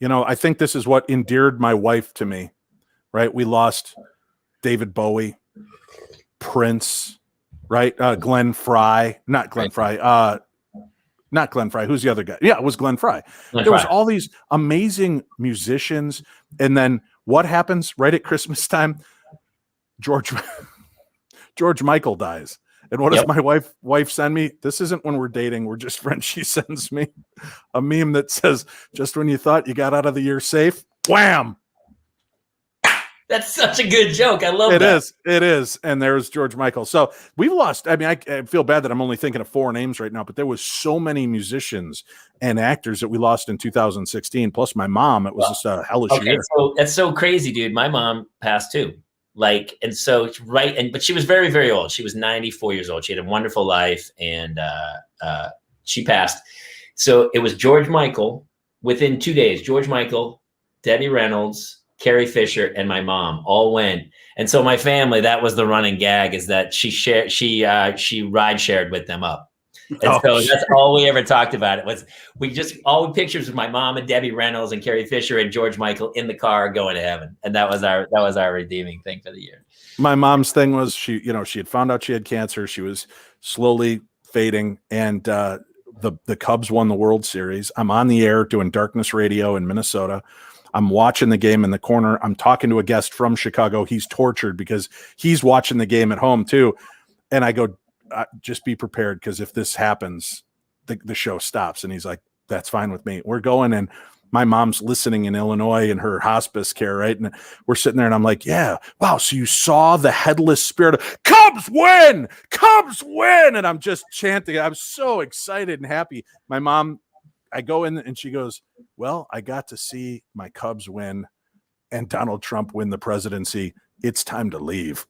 I think this is what endeared my wife to me, right? We lost David Bowie, Prince, right? Glenn Fry, not Glenn Fry. Who's the other guy? Yeah, it was Glenn Fry. There was all these amazing musicians. And then what happens right at Christmas time? George Michael dies. And what does my wife send me? This isn't when we're dating. We're just friends. She sends me a meme that says, just when you thought you got out of the year safe, wham.
That's such a good joke. I love that.
It is. And there's George Michael. So we've lost. I mean, I feel bad that I'm only thinking of 4 names right now, but there was so many musicians and actors that we lost in 2016. Plus my mom. It was just a hellish year.
So that's so crazy, dude. My mom passed too. But she was very, very old. She was 94 years old. She had a wonderful life, and she passed. So it was George Michael within 2 days. George Michael, Debbie Reynolds, Carrie Fisher, and my mom all went. And so my family, that was the running gag, is that she ride shared with them up. And so that's all we ever talked about. It was all the pictures of my mom and Debbie Reynolds and Carrie Fisher and George Michael in the car going to heaven. And that was our redeeming thing for the year.
My mom's thing was she had found out she had cancer. She was slowly fading, and the Cubs won the World Series. I'm on the air doing Darkness Radio in Minnesota. I'm watching the game in the corner. I'm talking to a guest from Chicago. He's tortured because he's watching the game at home too. And I go, just be prepared, because if this happens, the show stops. And he's like, that's fine with me. We're going, and my mom's listening in Illinois in her hospice care, right? And we're sitting there, and I'm like, yeah, wow. So you saw the headless spirit of Cubs win! And I'm just chanting. I'm so excited and happy. My mom, I go in and she goes, well, I got to see my Cubs win and Donald Trump win the presidency. It's time to leave.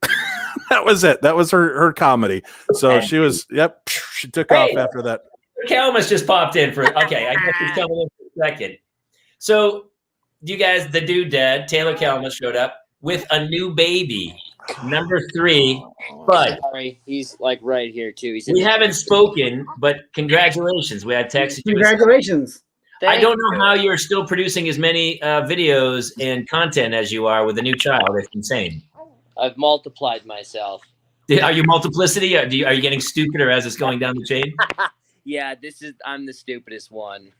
That was it. That was her comedy. So she was, she took off after that.
Calamus just popped in I guess he's coming in for a second. So you guys, the dude dead, Taylor Calamus showed up with a new baby, number 3. But
sorry, he's like right here too.
We haven't spoken, but congratulations. We had texted you.
Congratulations.
I don't know how you're still producing as many videos and content as you are with a new child. It's insane.
I've multiplied myself.
Are you multiplicity? Are you getting stupider as it's going down the chain?
Yeah, I'm the stupidest one.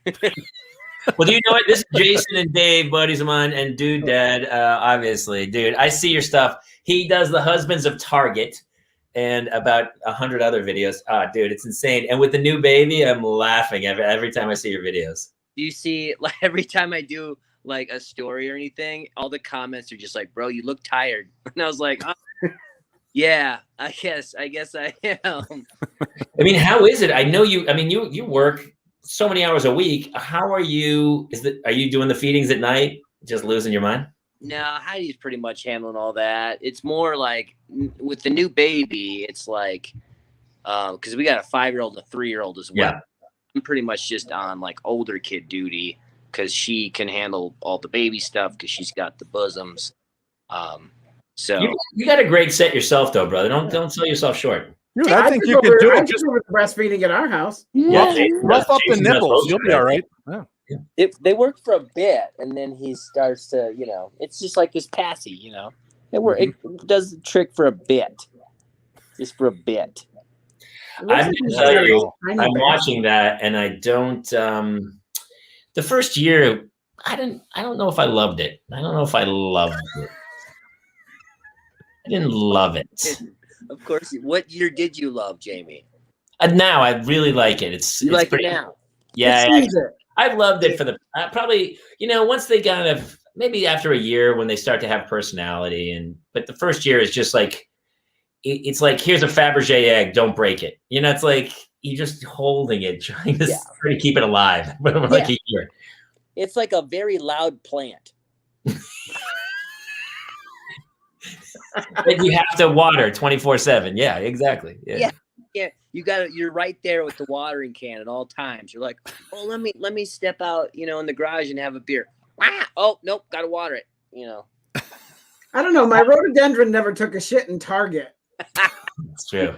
Well, do you know what? This is Jason and Dave, buddies of mine, and Dude Dad, obviously. Dude, I see your stuff. He does the Husbands of Target and about 100 other videos. Dude, it's insane. And with the new baby, I'm laughing every time I see your videos.
Do you see, like, every time I do like a story or anything, all the comments are just like, bro, you look tired. And I was like, oh, yeah, I guess I am.
I mean, how is it? I know you work so many hours a week. How are you? Are you doing the feedings at night? Just losing your mind?
No, Heidi's pretty much handling all that. It's more like with the new baby, it's like, because we got a 5-year-old and a 3-year-old as well.
Yeah.
I'm pretty much just on like older kid duty. because she can handle all the baby stuff because she's got the bosoms. So
you got a great set yourself, though, brother. Don't sell yourself short.
Dude, I think you could do it. Just
with breastfeeding at our house.
rough up the nipples. You'll be all right. Yeah.
They work for a bit, and then he starts to, it's just like his passy, It does the trick for a bit, just for a bit.
I'm going to tell you, I'm watching that, and I don't. The first year, I don't know if I loved it. I don't know if I loved it. I didn't love it.
Of course. What year did you love, Jamie?
Now I really like it. It's
like
pretty,
it now.
Yeah, I've loved it for the probably once they kind of maybe after a year when they start to have personality but the first year is just like it's like here's a Fabergé egg, don't break it. It's like you're just holding it, trying to keep it alive for like a year.
It's like a very loud plant.
And you have to water 24/7. Yeah, exactly. Yeah.
You're right there with the watering can at all times. You're like, oh, let me step out, in the garage and have a beer. Oh, nope, gotta water it.
I don't know. My rhododendron never took a shit in Target.
That's true.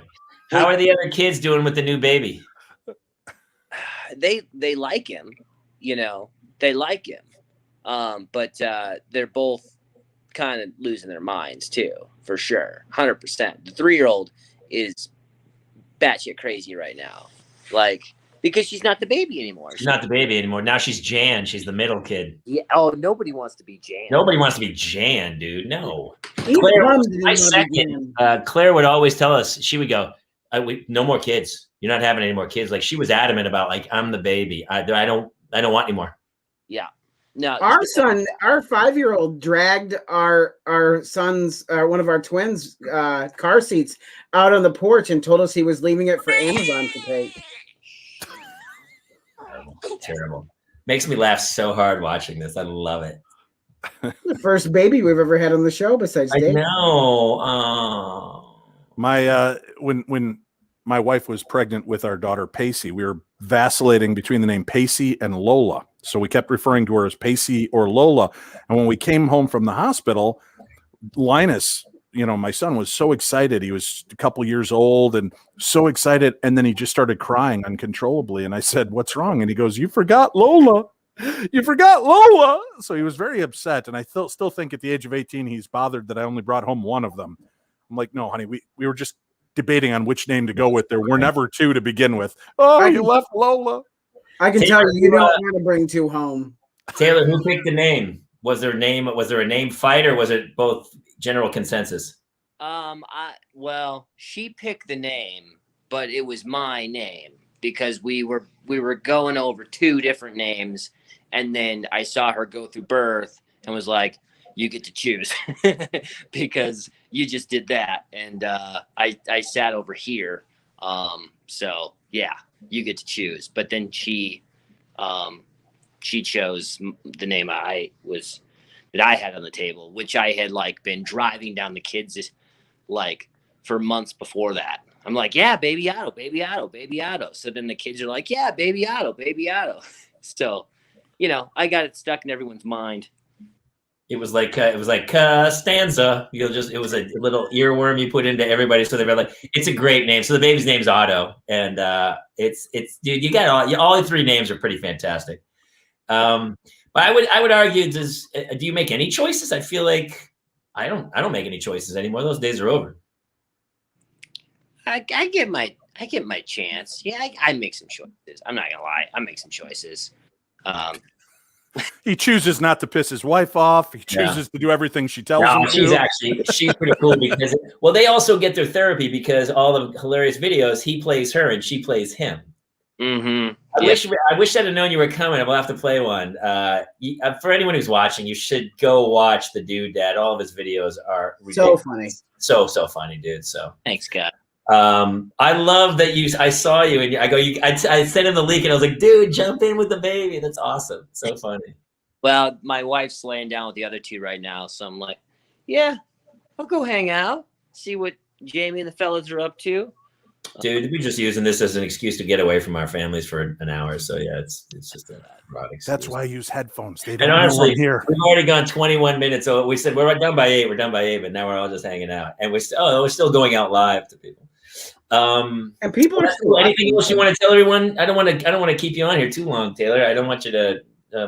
How are the other kids doing with the new baby?
They like him, they like him. But they're both kind of losing their minds too, for sure. 100%. The 3-year-old is batshit crazy right now. Because she's not the baby anymore.
She's not the baby anymore. Now she's Jan. She's the middle kid.
Yeah. Oh, nobody wants to be Jan.
Nobody wants to be Jan, dude. No. Claire would always tell us, she would go, no more kids. You're not having any more kids. Like she was adamant about I'm the baby. I don't want any more.
Yeah. No.
Our son, our 5-year-old dragged our son's, one of our twins' car seats out on the porch and told us he was leaving it for Amazon to take.
Terrible. Makes me laugh so hard watching this. I love it.
The first baby we've ever had on the show besides Dave.
I know. Oh.
My when my wife was pregnant with our daughter Pacey, we were vacillating between the name Pacey and Lola. So we kept referring to her as Pacey or Lola. And when we came home from the hospital, Linus, my son was so excited. He was a couple years old and so excited. And then he just started crying uncontrollably. And I said, what's wrong? And he goes, you forgot Lola. You forgot Lola. So he was very upset. And I still think at the age of 18, he's bothered that I only brought home one of them. I'm like, no, honey, we were just debating on which name to go with. There were never two to begin with. Oh, you left Lola.
I can tell you don't want to bring two home.
Taylor, who picked the name? Was there a name fight, or was it both general consensus?
She picked the name, but it was my name because we were going over 2 different names, and then I saw her go through birth and was like, you get to choose because you just did that. And I sat over here. So yeah, you get to choose. But then she chose the name that I had on the table, which I had been driving down the kids for months before that. I'm like, yeah, baby Otto, baby Otto, baby Otto. So then the kids are like, yeah, baby Otto, baby Otto. So, I got it stuck in everyone's mind.
It was like Stanza. It was a little earworm you put into everybody. So they were like, it's a great name. So the baby's name's Otto. And it's dude, you got all 3 names are pretty fantastic. But I would argue, do you make any choices? I feel like I don't make any choices anymore. Those days are over.
I get my chance. Yeah, I make some choices. I'm not gonna lie. I make some choices.
He chooses not to piss his wife off. He chooses to do everything she tells him to.
She's pretty cool because they also get their therapy because all the hilarious videos, he plays her and she plays him.
Mm-hmm.
I wish I'd have known you were coming. We'll have to play one. For anyone who's watching, you should go watch the Dude Dad. All of his videos are ridiculous.
So funny.
So funny, dude. So
thanks, God.
I love that I saw you and I sent him the link and I was like, dude, jump in with the baby. That's awesome. So funny.
Well, my wife's laying down with the other 2 right now. So I'm like, yeah, I'll go hang out, see what Jamie and the fellas are up to.
Dude, we're just using this as an excuse to get away from our families for an hour. So yeah, it's just a broad excuse.
That's why I use headphones. They
And
don't
honestly,
know I'm here.
we've already gone 21 minutes. So we said we're done by 8. We're done by 8, but now we're all just hanging out, and we're still going out live to people.
And people are
still anything else you want to tell everyone? I don't want to keep you on here too long, Taylor. I don't want you to.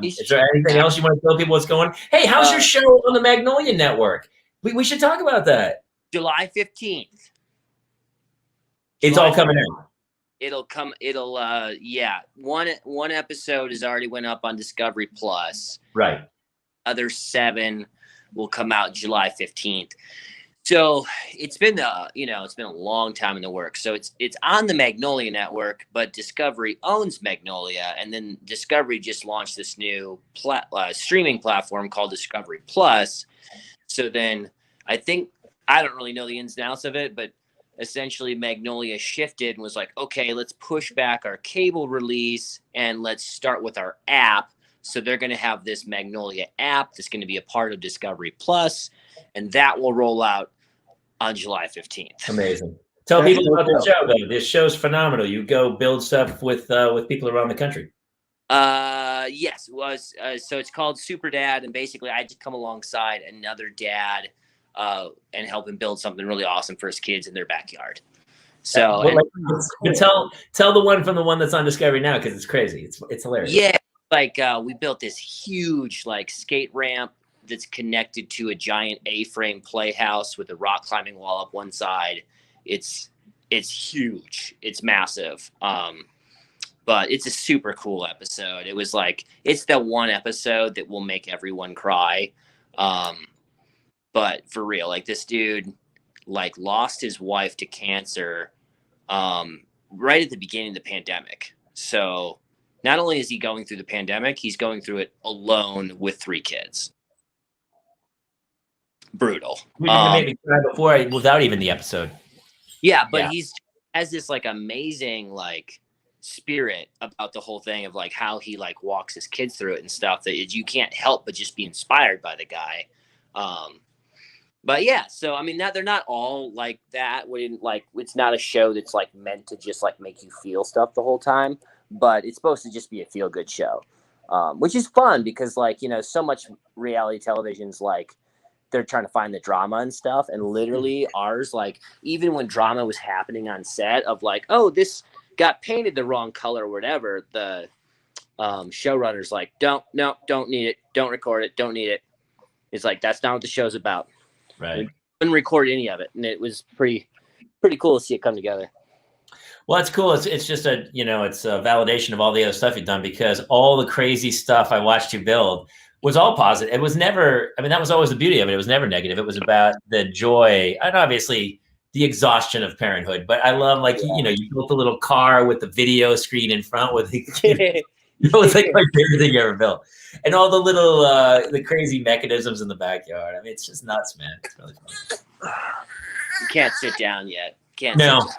Is there anything else you want to tell people what's going on? Hey, how's your show on the Magnolia Network? We should talk about that.
July 15th.
It's all coming out.
It'll one episode has already went up on Discovery Plus.
Right.
Other 7 will come out July 15th. So it's been it's been a long time in the works. So it's on the Magnolia Network, but Discovery owns Magnolia, and then Discovery just launched this new streaming platform called Discovery Plus. So then I don't really know the ins and outs of it, but essentially Magnolia shifted and was like, okay, let's push back our cable release and let's start with our app. So they're going to have this Magnolia app that's going to be a part of Discovery Plus, and that will roll out on July 15th.
Amazing. Tell people about the show, though. This show's phenomenal. You go build stuff with people around the country.
Yes. So it's called Super Dad, and basically I just come alongside another dad and help him build something really awesome for his kids in their backyard. So
tell the one from the one that's on Discovery now, because it's crazy. It's hilarious.
Yeah, we built this huge skate ramp that's connected to a giant A-frame playhouse with a rock climbing wall up one side. It's huge. It's massive. But it's a super cool episode. It was it's the one episode that will make everyone cry. But for real, this dude lost his wife to cancer right at the beginning of the pandemic. So not only is he going through the pandemic, he's going through it alone with 3 kids. Brutal.
You made me cry before without even the episode.
Yeah, but he has this amazing spirit about the whole thing of how he walks his kids through it and stuff that you can't help but just be inspired by the guy. But yeah, so I mean they're not all like that. It's not a show that's meant to just make you feel stuff the whole time, but it's supposed to just be a feel good show, which is fun because so much reality television's they're trying to find the drama and stuff, and literally ours even when drama was happening on set of oh, this got painted the wrong color or whatever, the showrunners don't need it, don't record it, don't need it. It's that's not what the show's about.
Right.
We couldn't record any of it, and it was pretty cool to see it come together.
Well, it's cool. It's just it's a validation of all the other stuff you've done, because all the crazy stuff I watched you build was all positive. It was never, that was always the beauty of it. It was never negative. It was about the joy and obviously the exhaustion of parenthood. But I love you built a little car with the video screen in front with it's my favorite thing you ever built. And all the little the crazy mechanisms in the backyard. It's just nuts, man. It's really fun.
You can't sit down yet.
No.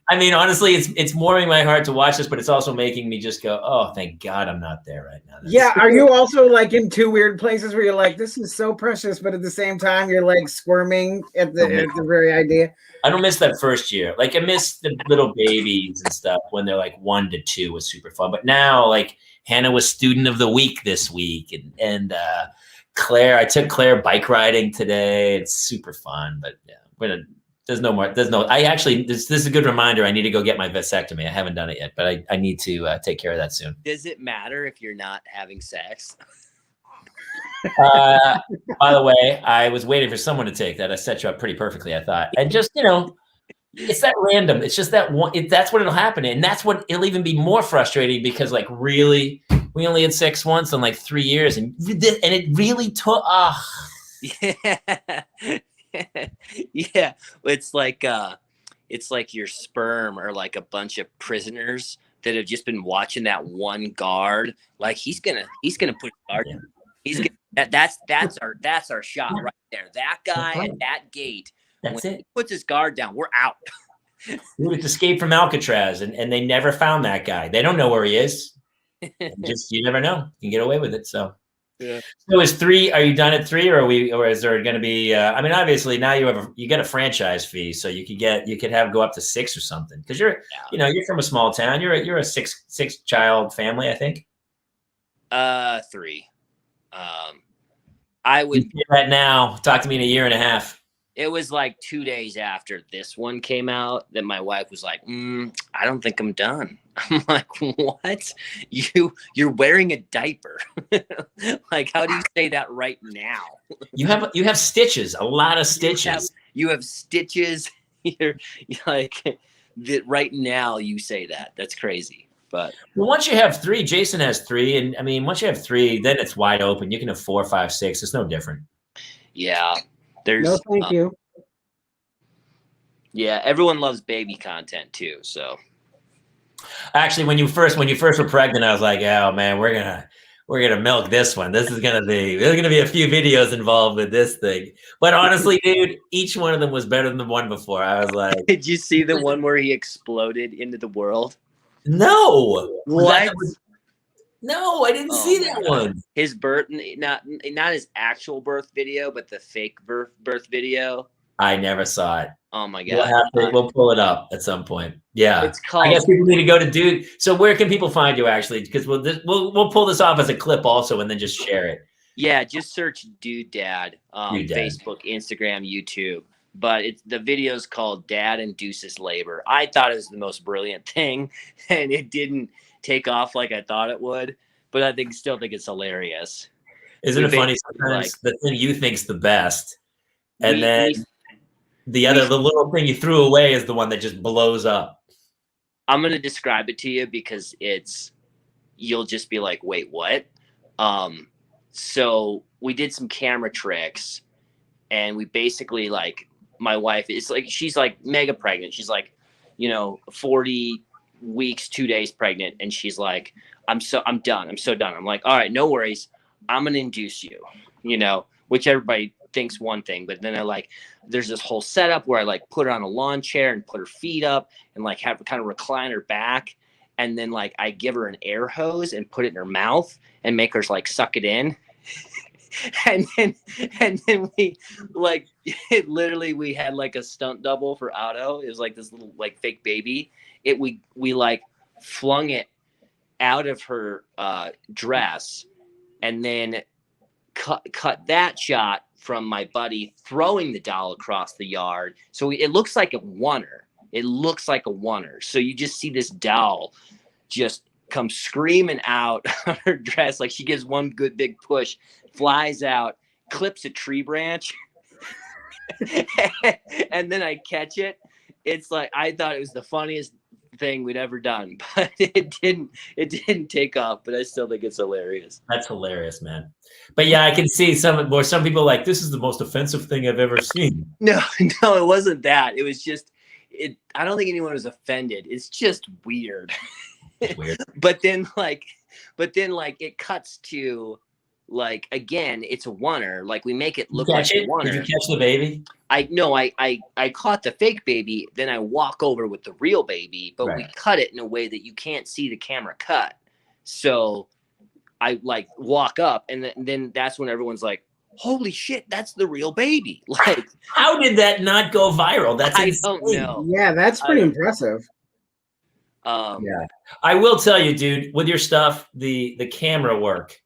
Honestly, it's warming my heart to watch this, but it's also making me just go, oh, thank God I'm not there right now.
Yeah. Are you also in 2 weird places where you're this is so precious, but at the same time you're squirming at the very idea?
I don't miss that first year. I miss the little babies and stuff when they're 1 to 2 was super fun. But now Hannah was student of the week this week, and Claire, I took Claire bike riding today. It's super fun, but yeah, this is a good reminder. I need to go get my vasectomy. I haven't done it yet, but I need to take care of that soon.
Does it matter if you're not having sex?
By the way, I was waiting for someone to take that. I set you up pretty perfectly, I thought. And just, it's that random. It's just that one. That's what it'll happen. And that's what it'll even be more frustrating because really, we only had sex once in 3 years. And it really took,
Yeah. It's it's your sperm or a bunch of prisoners that have just been watching that one guard. He's gonna put guard in. He's gonna, that's our shot right there. That guy at that gate.
That's
when
it.
He puts his guard down, we're out.
He escaped from Alcatraz, and they never found that guy. They don't know where he is. You never know. You can get away with it. So So is 3? Are you done at 3, or is there going to be? I mean, obviously now you get a franchise fee, so you could have go up to 6 or something because you're you're from a small town. You're a six child family, I think.
3. I would
do that now. Talk to me in a year and a half.
It was like 2 days after this one came out that my wife was like, I don't think I'm done. I'm like, what? You're wearing a diaper. Like, how do you say that right now?
You have stitches, a lot of stitches.
You have stitches. You're like that right now you say that. That's crazy. But
well, once you have 3, Jason has 3. And I mean, once you have 3, then it's wide open. You can have 4, 5, 6. It's no different.
Yeah. There's
no, thank you.
Yeah, everyone loves baby content too. So
actually, when you first were pregnant, I was like, oh man, we're gonna milk this one. There's gonna be a few videos involved with this thing. But honestly, dude, each one of them was better than the one before. I was like,
did you see the one where he exploded into the world?
No.
What?
No, I didn't see that one.
His birth, not his actual birth video, but the fake birth video.
I never saw it.
Oh my god!
We'll pull it up at some point. Yeah,
it's called.
I guess people need to go to Dude. So where can people find you actually? Because we'll pull this off as a clip also, and then just share it.
Yeah, just search Dude Dad, Facebook, Instagram, YouTube. But the video's called Dad Induces Labor. I thought it was the most brilliant thing, and it didn't take off like I thought it would. But I still think it's hilarious.
Isn't it funny? Sometimes the thing you think's the best, and then the little thing you threw away is the one that just blows up.
I'm gonna describe it to you because you'll just be like, wait, what? So we did some camera tricks, and we basically my wife is she's mega pregnant. She's 40 weeks, 2 days pregnant, and she's like, I'm done. I'm so done. I'm like, all right, no worries. I'm gonna induce you. Which everybody thinks one thing, but then there's this whole setup where I put her on a lawn chair and put her feet up and have her kind of recline her back, and then I give her an air hose and put it in her mouth and make her suck it in. and then we literally we had a stunt double for Otto. It was this little fake baby. We flung it out of her dress and then cut that shot from my buddy throwing the doll across the yard. So it looks like a oneer. So you just see this doll just come screaming out of her dress. She gives one good big push, flies out, clips a tree branch. And then I catch it. It's I thought it was the funniest thing we'd ever done, but it didn't take off, but I still think it's hilarious.
That's hilarious, man. But yeah, I can see some people this is the most offensive thing I've ever seen.
No, it wasn't that. It was just I don't think anyone was offended. It's just weird.
Weird.
But then it cuts to again, it's a oneer. We make it look like a oneer.
Did you catch the baby?
I caught the fake baby, then I walk over with the real baby, but we cut it in a way that you can't see the camera cut. So I walk up, and then that's when everyone's like, holy shit, that's the real baby.
How did that not go viral? That's
I
insane.
don't know.
Yeah, that's pretty impressive.
Yeah, I will tell you, dude, with your stuff, the camera work,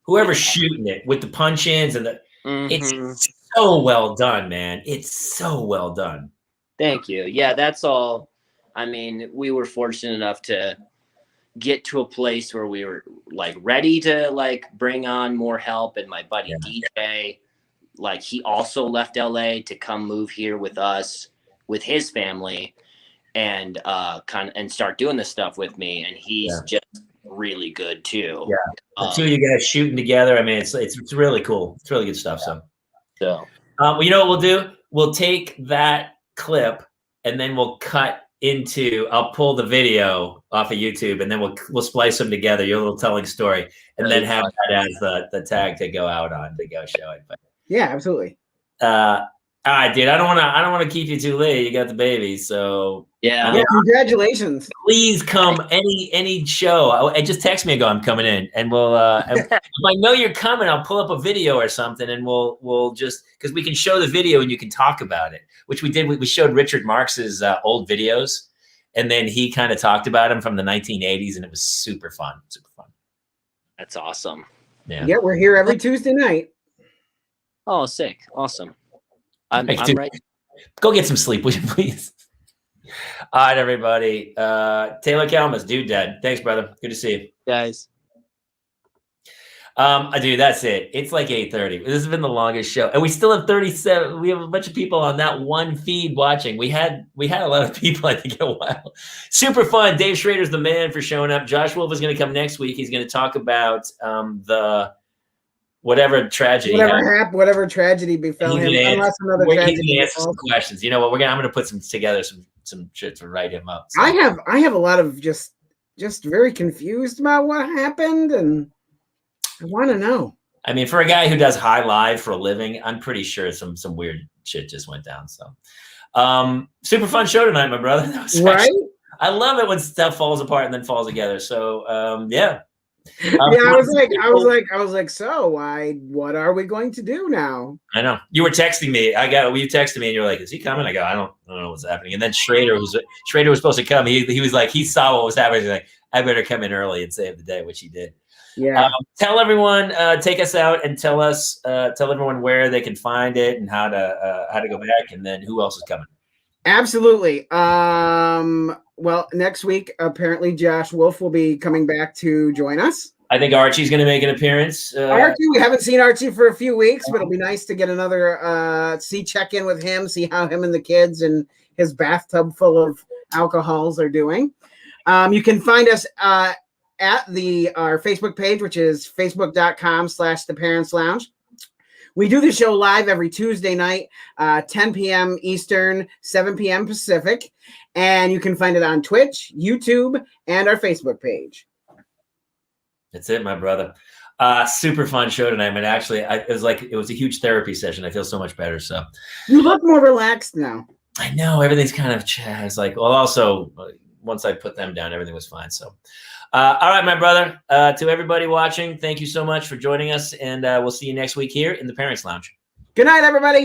whoever's shooting it with the punch-ins and it's so well done, man. It's so well done.
Thank you. Yeah, that's all. I mean, we were fortunate enough to get to a place where we were ready to bring on more help. And my buddy DJ, he also left LA to come move here with us, with his family, and and start doing this stuff with me. And he's just really good too.
Yeah, the two of you guys shooting together. I mean, it's really cool. It's really good stuff. So you know what we'll do? We'll take that clip and then we'll cut into. I'll pull the video off of YouTube and then we'll splice them together. Your little telling story, and then have that as the tag to go out on to go show it. But
yeah, absolutely.
All right, dude. I don't want to keep you too late. You got the baby, so
Yeah.
Yeah, congratulations.
please come any show. Just text me and go, I'm coming in, and we'll. If I know you're coming, I'll pull up a video or something, and we'll just because we can show the video and you can talk about it, which we did. We showed Richard Marx's old videos, and then he kind of talked about him from the 1980s, and it was super fun. Super fun.
That's awesome.
Yeah, we're here every Tuesday night.
Oh, sick. Awesome. I'm
Dude,
right.
Go get some sleep, will you please? All right, everybody. Taylor Kalmas, Dude Dad. Thanks, brother. Good to see you.
Guys.
Dude, that's it. It's like 8:30. This has been the longest show. And we still have 37. We have a bunch of people on that one feed watching. We had a lot of people, I think, a while. Super fun. Dave Schrader's the man for showing up. Josh Wolf is going to come next week. He's going to talk about the whatever tragedy.
Whatever tragedy befell him, unless another tragedy.
He's gonna answer some questions. You know what? I'm gonna put together some shit to write him up. So.
I have a lot of just very confused about what happened, and I want to know.
I mean, for a guy who does high live for a living, I'm pretty sure some weird shit just went down. So, super fun show tonight, my brother.
Right?
I love it when stuff falls apart and then falls together. So, yeah.
I was like, so what are we going to do now?
I know you were texting me. You texted me and you're like, is he coming? I go, I don't know what's happening. And then Schrader was supposed to come. He was like, he saw what was happening. He's like, I better come in early and save the day, which he did.
Yeah.
Tell everyone, take us out and tell everyone where they can find it and how to go back, and then who else is coming.
Absolutely. Well, next week, apparently Josh Wolf will be coming back to join us.
I think Archie's going to make an appearance.
Archie, we haven't seen Archie for a few weeks, but it'll be nice to get another check in with him, see how him and the kids and his bathtub full of alcohols are doing. You can find us at our Facebook page, which is facebook.com/theparentslounge. We do the show live every Tuesday night, 10 p.m. Eastern, 7 p.m. Pacific. And you can find it on Twitch, YouTube, and our Facebook page.
That's it, my brother. Super fun show tonight. I mean, actually, it was a huge therapy session. I feel so much better. So
you look more relaxed now.
I know everything's kind of. It's like, well, also once I put them down, everything was fine. So, all right, my brother. To everybody watching, thank you so much for joining us, and we'll see you next week here in the Parents Lounge.
Good night, everybody.